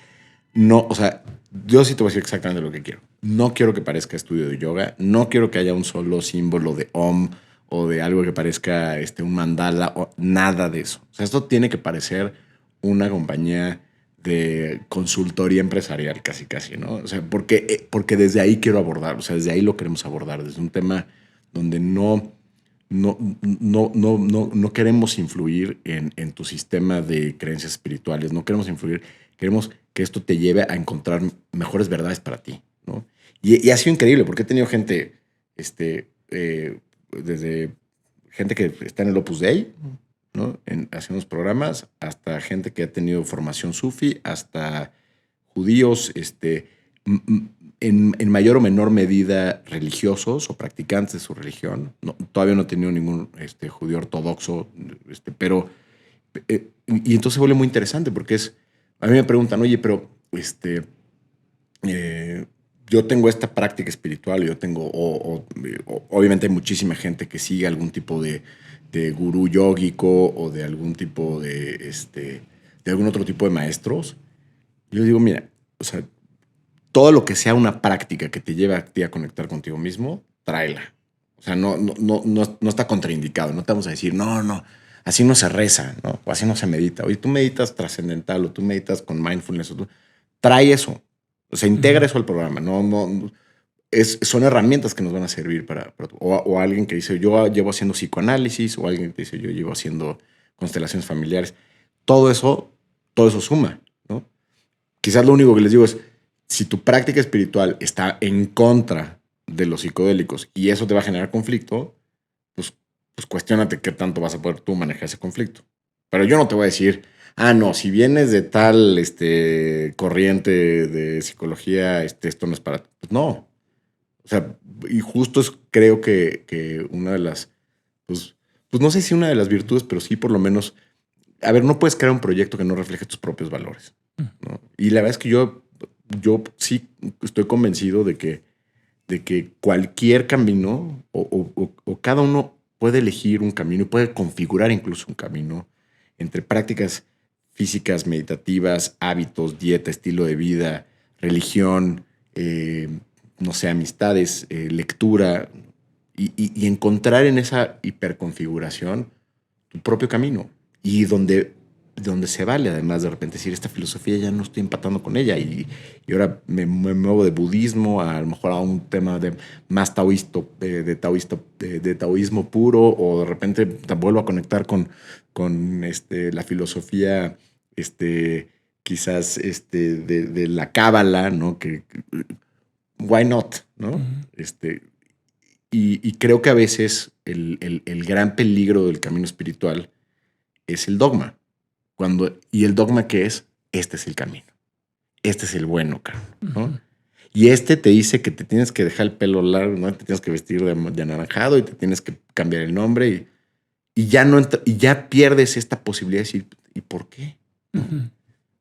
no, o sea, yo sí te voy a decir exactamente lo que quiero. No quiero que parezca estudio de yoga, no quiero que haya un solo símbolo de Om o de algo que parezca un mandala o nada de eso. O sea, esto tiene que parecer una compañía de consultoría empresarial, casi, casi, ¿no? O sea, porque desde ahí quiero abordar, o sea, desde ahí lo queremos abordar, desde un tema donde no queremos influir en tu sistema de creencias espirituales, no queremos influir, queremos que esto te lleve a encontrar mejores verdades para ti, ¿no? Y ha sido increíble porque he tenido gente, desde gente que está en el Opus Dei, ¿no? Haciendo los programas, hasta gente que ha tenido formación sufi, hasta judíos, en mayor o menor medida religiosos o practicantes de su religión. No, todavía no he tenido ningún judío ortodoxo, pero... y entonces se vuelve muy interesante porque a mí me preguntan, oye, pero yo tengo esta práctica espiritual, yo tengo, obviamente hay muchísima gente que sigue algún tipo de gurú yógico o de algún tipo de algún otro tipo de maestros. Yo digo, mira, o sea, todo lo que sea una práctica que te lleve a ti a conectar contigo mismo, tráela. O sea, no está contraindicado. No te vamos a decir, no, así no se reza, ¿no? O así no se medita. Oye, tú meditas trascendental o tú meditas con mindfulness. Trae eso. O sea, integra eso al programa. Son herramientas que nos van a servir o alguien que dice, yo llevo haciendo psicoanálisis, o alguien que dice, yo llevo haciendo constelaciones familiares. Todo eso suma, ¿no? Quizás lo único que les digo es, si tu práctica espiritual está en contra de los psicodélicos y eso te va a generar conflicto, pues cuestiónate qué tanto vas a poder tú manejar ese conflicto. Pero yo no te voy a decir, no, si vienes de tal corriente de psicología, esto no es para ti. Pues no. O sea, y justo creo que una de las, pues no sé si una de las virtudes, pero sí por lo menos, a ver, no puedes crear un proyecto que no refleje tus propios valores, ¿no? Y la verdad es que yo sí estoy convencido de que cualquier camino o cada uno puede elegir un camino y puede configurar incluso un camino entre prácticas físicas, meditativas, hábitos, dieta, estilo de vida, religión, no sé, amistades, lectura, y encontrar en esa hiperconfiguración tu propio camino. Y donde se vale, además, de repente decir, esta filosofía ya no estoy empatando con ella y ahora me muevo de budismo a lo mejor a un tema más de taoísmo puro, o de repente vuelvo a conectar con la filosofía quizás de la cábala, ¿no? Why not, ¿no? Uh-huh. Y creo que a veces el gran peligro del camino espiritual es el dogma. ¿Y el dogma qué es? Este es el camino. Este es el bueno, ¿no? Uh-huh. Y te dice que te tienes que dejar el pelo largo, ¿no? Te tienes que vestir de anaranjado y te tienes que cambiar el nombre y ya pierdes esta posibilidad de decir, ¿y por qué? ¿No? Uh-huh.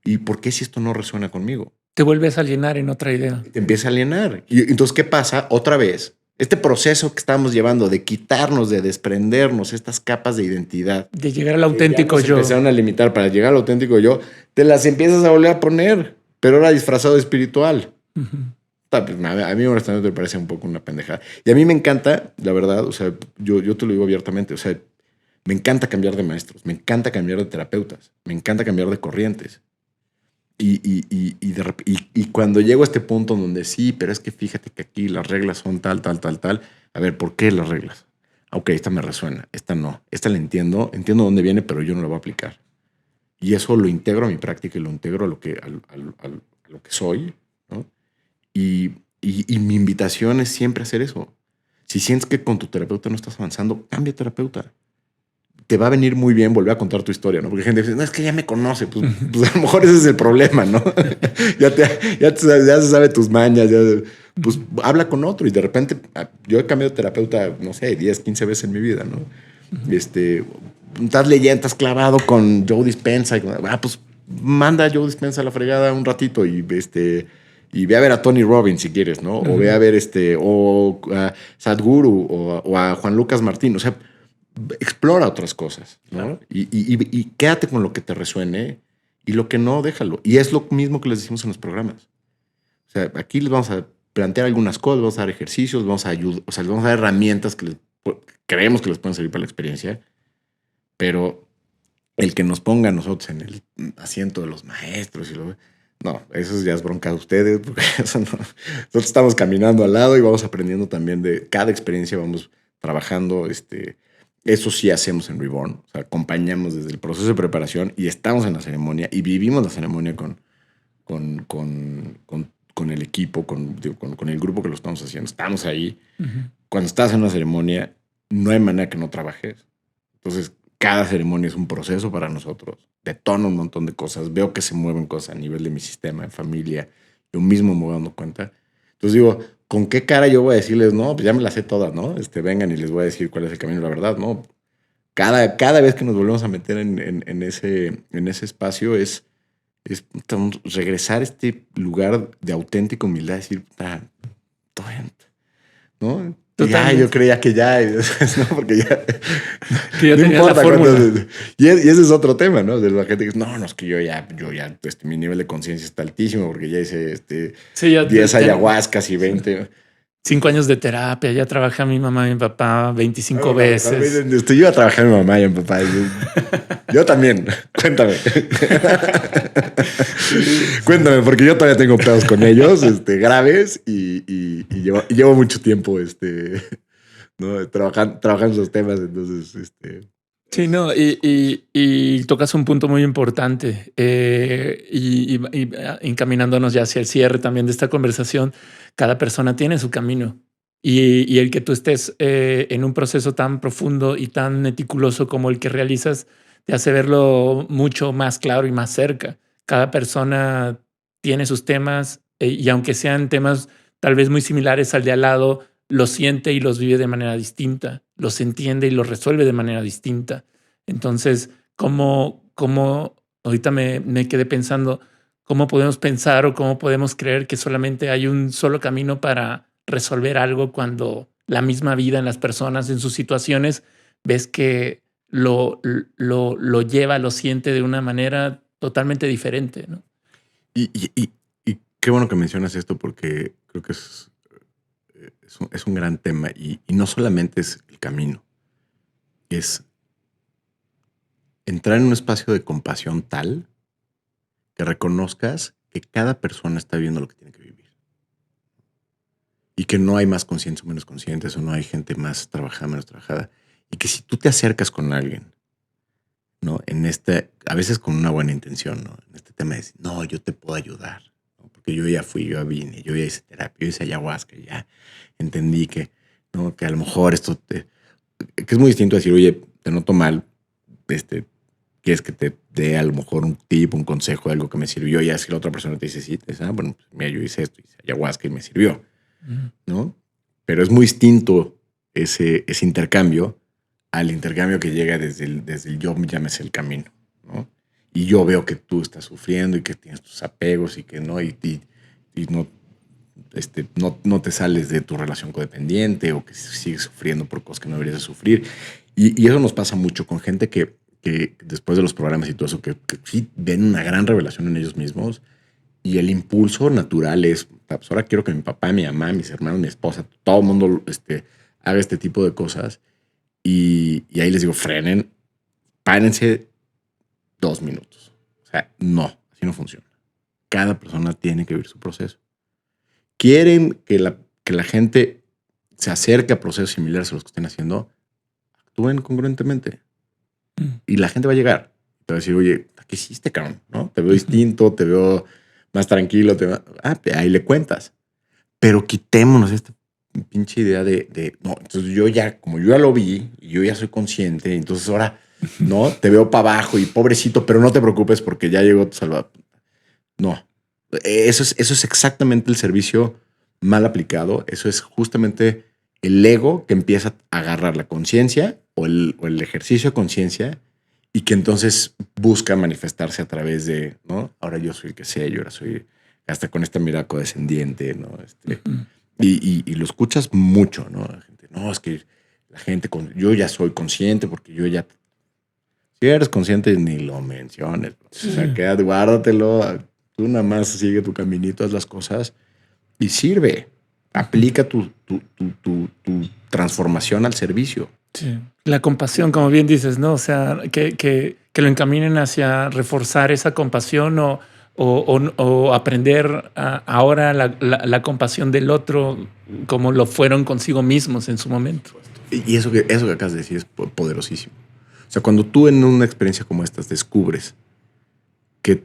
¿Y por qué si esto no resuena conmigo? Te vuelves a alienar en otra idea. Te empieza a alienar. Y entonces, ¿qué pasa? Otra vez, este proceso que estamos llevando de quitarnos, de desprendernos estas capas de identidad, de llegar al auténtico yo, empezaron a limitar para llegar al auténtico yo, te las empiezas a volver a poner, pero ahora disfrazado de espiritual. uh-huh. A mí honestamente me parece un poco una pendejada. Y a mí me encanta, la verdad, o sea, yo te lo digo abiertamente, o sea, me encanta cambiar de maestros, me encanta cambiar de terapeutas, me encanta cambiar de corrientes. Y cuando llego a este punto donde sí, pero es que fíjate que aquí las reglas son tal, a ver, ¿por qué las reglas? Ok, esta me resuena, esta no, esta la entiendo dónde viene, pero yo no la voy a aplicar. Y eso lo integro a mi práctica y lo integro a lo que soy, ¿no? Y mi invitación es siempre hacer eso. Si sientes que con tu terapeuta no estás avanzando, cambia de terapeuta. Te va a venir muy bien volver a contar tu historia, ¿no? Porque gente dice, no, es que ya me conoce. Pues a lo mejor ese es el problema, ¿no? ya se sabe tus mañas, pues habla con otro. Y de repente, yo he cambiado de terapeuta, no sé, 10, 15 veces en mi vida, ¿no? Estás leyendo, estás clavado con Joe Dispenza. Pues manda a Joe Dispenza a la fregada un ratito y ve a ver a Tony Robbins si quieres, ¿no? O ve a ver o a Sadhguru o a Juan Lucas Martín. O sea, explora otras cosas, ¿no? Claro. Y quédate con lo que te resuene y lo que no, déjalo. Y es lo mismo que les decimos en los programas. O sea, aquí les vamos a plantear algunas cosas, vamos a dar ejercicios, vamos a ayudar, o sea, les vamos a dar herramientas que creemos que les pueden servir para la experiencia, pero el que nos ponga a nosotros en el asiento de los maestros no, eso ya es bronca de ustedes, porque eso no. Nosotros estamos caminando al lado y vamos aprendiendo también de cada experiencia, vamos trabajando, eso sí hacemos en Reborn. O sea, acompañamos desde el proceso de preparación y estamos en la ceremonia y vivimos la ceremonia con el equipo, con el grupo que lo estamos haciendo. Estamos ahí. Uh-huh. Cuando estás en una ceremonia, no hay manera que no trabajes. Entonces, cada ceremonia es un proceso para nosotros. Detono un montón de cosas. Veo que se mueven cosas a nivel de mi sistema, de familia. Yo mismo me voy dando cuenta. Entonces digo, ¿con qué cara yo voy a decirles, no, pues ya me las sé todas, ¿no? Vengan y les voy a decir cuál es el camino, la verdad, ¿no? Cada vez que nos volvemos a meter en ese espacio es regresar a este lugar de auténtica humildad, decir, todo bien, ¿no? Ya, yo Totalmente. creía que ya, ¿no? Porque ya, Que ya no tenías la importa cuánto. fórmula. Y ese es otro tema, ¿no? De la gente que dice, no, es que yo ya, mi nivel de conciencia está altísimo porque ya hice Sí, ya 10 ayahuascas y 20. 5 años de terapia, ya trabajé mi mamá y mi papá 25 veces. Yo iba a trabajar mi mamá y mi papá. Yo también. Cuéntame. Cuéntame, porque yo todavía tengo pedos con ellos, graves y llevo mucho tiempo, ¿no? Trabajando esos temas. Entonces, Sí, no, y tocas un punto muy importante y encaminándonos ya hacia el cierre también de esta conversación, cada persona tiene su camino y el que tú estés en un proceso tan profundo y tan meticuloso como el que realizas te hace verlo mucho más claro y más cerca. Cada persona tiene sus temas y aunque sean temas tal vez muy similares al de al lado, los siente y los vive de manera distinta, los entiende y los resuelve de manera distinta. Entonces, ¿cómo ahorita me quedé pensando, cómo podemos pensar o cómo podemos creer que solamente hay un solo camino para resolver algo cuando la misma vida en las personas, en sus situaciones, ves que lo lleva, lo siente de una manera totalmente diferente, ¿no? y qué bueno que mencionas esto porque creo que es un gran tema y no solamente es el camino, es entrar en un espacio de compasión tal que reconozcas que cada persona está viviendo lo que tiene que vivir y que no hay más conscientes o menos conscientes o no hay gente más trabajada, menos trabajada y que si tú te acercas con alguien, ¿no? A veces con una buena intención, ¿no? En este tema de decir, no, yo te puedo ayudar, ¿no? Porque yo ya fui, yo ya vine, yo ya hice terapia, yo hice ayahuasca, ya entendí que, ¿no? Que a lo mejor que es muy distinto a decir, oye, te noto mal, quieres que te dé a lo mejor un tip, un consejo, algo que me sirvió, y así la otra persona te dice, sí, te dice, bueno, pues mira, yo hice esto, hice ayahuasca y me sirvió, ¿no? Pero es muy distinto ese intercambio al intercambio que llega desde el yo, llámese el camino, ¿no? Y yo veo que tú estás sufriendo y que tienes tus apegos y que no, y no, no te sales de tu relación codependiente o que sigues sufriendo por cosas que no deberías de sufrir. Y eso nos pasa mucho con gente que después de los programas y todo eso, que sí ven una gran revelación en ellos mismos y el impulso natural es, pues ahora quiero que mi papá, mi mamá, mis hermanos, mi esposa, todo el mundo haga este tipo de cosas. Y ahí les digo, frenen, párense 2 minutos. O sea, no, así no funciona. Cada persona tiene que vivir su proceso. Quieren que la gente se acerque a procesos similares a los que estén haciendo, actúen congruentemente. Y la gente va a llegar. Te va a decir, oye, ¿qué hiciste, cabrón? ¿No? Te veo distinto, te veo más tranquilo. Ahí le cuentas. Pero quitémonos esta pinche idea no, entonces yo ya, como yo ya lo vi y yo ya soy consciente, entonces ahora, no, te veo para abajo y pobrecito, pero no te preocupes porque ya llegó tu salvador. No, eso es exactamente el servicio mal aplicado. Eso es justamente el ego que empieza a agarrar la conciencia o el ejercicio de conciencia y que entonces busca manifestarse a través de, ¿no? Ahora yo soy el que sé, yo ahora soy hasta con esta mirada condescendiente, ¿no? Y lo escuchas mucho, ¿no? La gente, no, es que la gente, yo ya soy consciente porque yo ya, si eres consciente ni lo menciones, sí. O sea, quédate, guárdatelo, tú nada más sigue tu caminito, haz las cosas y sirve, aplica tu transformación al servicio. Sí. La compasión, como bien dices, ¿no? O sea, que lo encaminen hacia reforzar esa compasión o aprender ahora la compasión del otro como lo fueron consigo mismos en su momento. Y eso que acabas de decir es poderosísimo. O sea, cuando tú en una experiencia como esta descubres que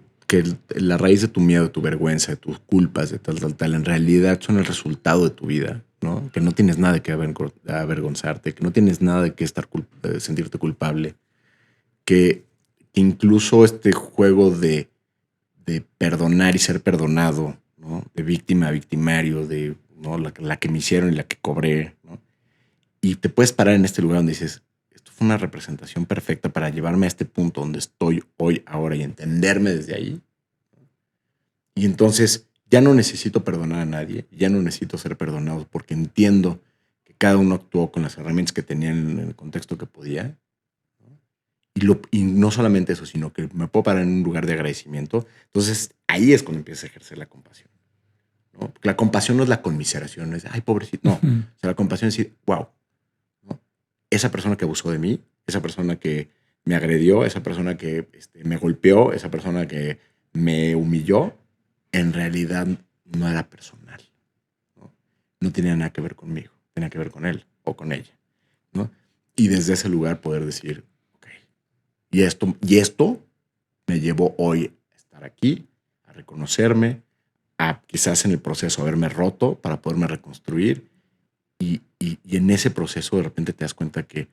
la raíz de tu miedo, de tu vergüenza, de tus culpas, de tal, en realidad son el resultado de tu vida, ¿no? Que no tienes nada de que avergonzarte, que no tienes nada de que sentirte culpable, que incluso este juego de perdonar y ser perdonado, ¿no? De víctima a victimario, de ¿no? La que me hicieron y la que cobré, ¿no? Y te puedes parar en este lugar donde dices, esto fue una representación perfecta para llevarme a este punto donde estoy hoy, ahora y entenderme desde ahí. Y entonces ya no necesito perdonar a nadie, ya no necesito ser perdonado porque entiendo que cada uno actuó con las herramientas que tenía en el contexto que podía. Y no solamente eso, sino que me puedo parar en un lugar de agradecimiento. Entonces ahí es cuando empieza a ejercer la compasión, ¿no? Porque la compasión no es la conmiseración, no es, ay, pobrecito. No, Ujú. o sea, la compasión es decir, wow, ¿no? Esa persona que abusó de mí, esa persona que me agredió, esa persona que me golpeó, esa persona que me humilló, en realidad no era personal, ¿no? No tenía nada que ver conmigo, tenía que ver con él o con ella, ¿no? Y desde ese lugar poder decir, ok, y esto me llevó hoy a estar aquí, a reconocerme, a quizás en el proceso haberme roto para poderme reconstruir. Y en ese proceso de repente te das cuenta que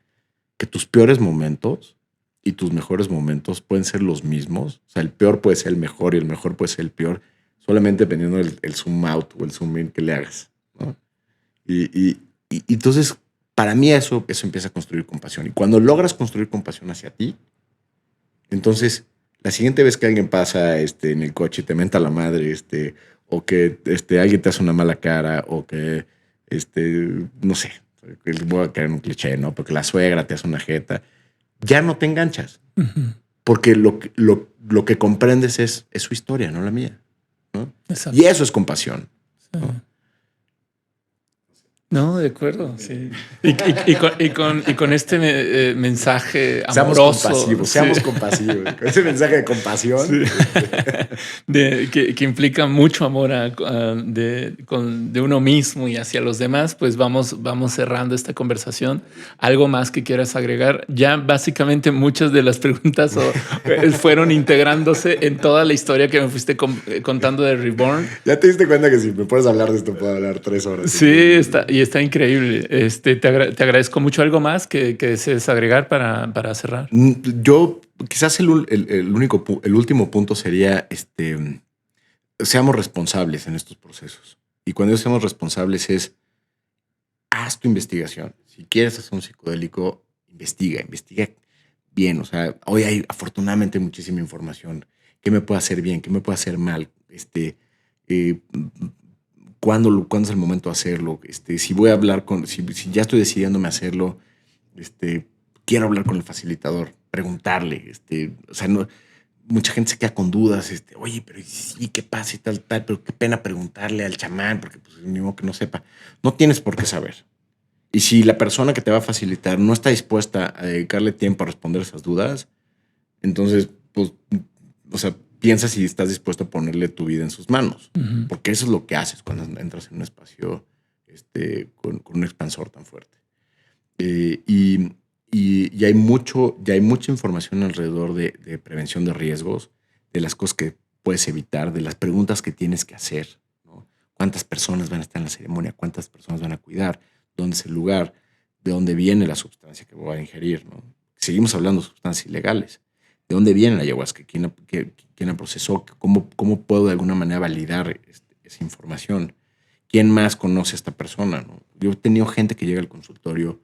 tus peores momentos y tus mejores momentos pueden ser los mismos. O sea, el peor puede ser el mejor y el mejor puede ser el peor, solamente dependiendo del zoom out o el zoom in que le hagas, ¿no? Y entonces, para mí eso empieza a construir compasión. Y cuando logras construir compasión hacia ti, entonces, la siguiente vez que alguien pasa en el coche y te menta la madre, o que alguien te hace una mala cara, o que, no sé, voy a caer en un cliché, ¿no? Porque la suegra te hace una jeta, ya no te enganchas, Ujú. porque lo que comprendes es su historia, no la mía, ¿no? Y Exacto. eso es compasión, Sí. ¿no? No, de acuerdo, sí. Y con este mensaje Seamos amoroso, compasivos, sí. seamos compasivos. Con ese mensaje de compasión. Sí. Que implica mucho amor de uno mismo y hacia los demás, pues vamos cerrando esta conversación. ¿Algo más que quieras agregar? Ya básicamente muchas de las preguntas fueron integrándose en toda la historia que me fuiste contando de Reborn. Ya te diste cuenta que si me puedes hablar de esto, puedo hablar 3 horas. Sí, está increíble. Te agradezco mucho. ¿Algo más que desees agregar para cerrar? Yo, quizás el último punto sería, seamos responsables en estos procesos. Y cuando digo seamos responsables es, haz tu investigación. Si quieres hacer un psicodélico, investiga bien. O sea, hoy hay afortunadamente muchísima información. ¿Qué me puede hacer bien? ¿Qué me puede hacer mal? Eh, ¿Cuándo es el momento de hacerlo? Si voy a hablar si ya estoy decidiéndome a hacerlo, quiero hablar con el facilitador, preguntarle, o sea, no, mucha gente se queda con dudas, oye, pero sí, ¿qué pasa y tal, pero qué pena preguntarle al chamán, porque pues ni modo que no sepa. No tienes por qué saber. Y si la persona que te va a facilitar no está dispuesta a dedicarle tiempo a responder esas dudas, entonces, pues, o sea, piensa si estás dispuesto a ponerle tu vida en sus manos, Ujú. porque eso es lo que haces cuando entras en un espacio con un expansor tan fuerte. Eh, y, ya hay mucha información alrededor de prevención de riesgos, de las cosas que puedes evitar, de las preguntas que tienes que hacer, ¿no? ¿Cuántas personas van a estar en la ceremonia? ¿Cuántas personas van a cuidar? ¿Dónde es el lugar? ¿De dónde viene la sustancia que voy a ingerir? ¿No? Seguimos hablando de sustancias ilegales. ¿De dónde viene la ayahuasca? ¿Quién la procesó? ¿Cómo puedo de alguna manera validar esa información? ¿Quién más conoce a esta persona? ¿No? Yo he tenido gente que llega al consultorio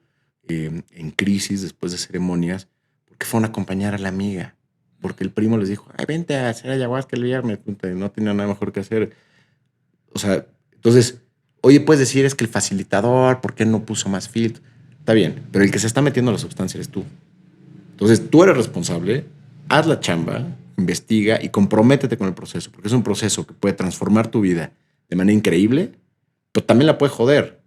en crisis después de ceremonias porque fueron a acompañar a la amiga, porque el primo les dijo, ay, vente a hacer ayahuasca el viernes, no tenía nada mejor que hacer. O sea, entonces, oye, puedes decir, es que el facilitador, ¿por qué no puso más filtro? Está bien, pero el que se está metiendo la sustancia eres tú. Entonces, tú eres responsable, haz la chamba, investiga y comprométete con el proceso, porque es un proceso que puede transformar tu vida de manera increíble, pero también la puede joder.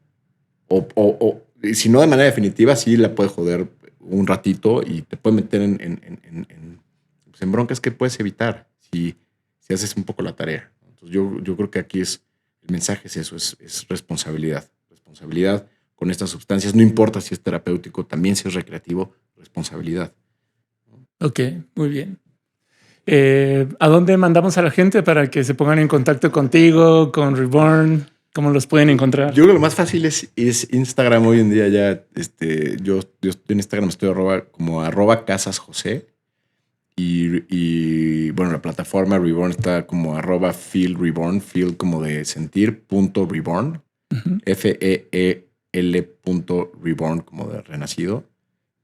O si no de manera definitiva, sí la puede joder un ratito y te puede meter pues en broncas que puedes evitar si haces un poco la tarea. Entonces yo creo que aquí el mensaje es eso, es responsabilidad. Responsabilidad con estas sustancias, no importa si es terapéutico, también si es recreativo, responsabilidad. Ok, muy bien. ¿A dónde mandamos a la gente para que se pongan en contacto contigo, con Reborn? ¿Cómo los pueden Yo encontrar? creo que lo más fácil es Instagram hoy en día ya. Yo en Instagram estoy como @casasjose. Y bueno, la plataforma Reborn está como @feel reborn, feel como de sentir, punto reborn. FEEL.reborn, como de renacido.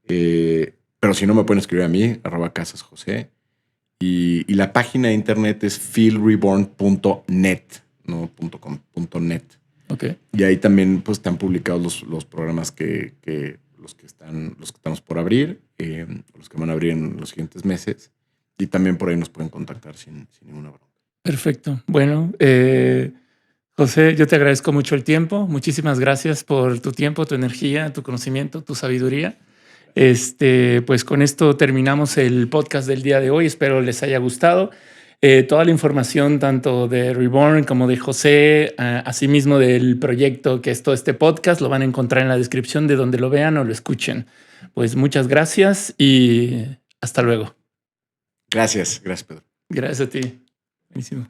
Pero si no, me pueden escribir a mí, @casasjose. Y la página de internet es feelreborn.net, no .com, .net. Okay. Y ahí también pues, están publicados los programas los que estamos por abrir, los que van a abrir en los siguientes meses. Y también por ahí nos pueden contactar sin ninguna bronca. Perfecto. Bueno, José, yo te agradezco mucho el tiempo. Muchísimas gracias por tu tiempo, tu energía, tu conocimiento, tu sabiduría. Pues con esto terminamos el podcast del día de hoy. Espero les haya gustado. Toda la información tanto de Reborn como de José, asimismo del proyecto que es todo este podcast, lo van a encontrar en la descripción de donde lo vean o lo escuchen. Pues muchas gracias y hasta luego. Gracias, Pedro. Gracias a ti. Buenísimo.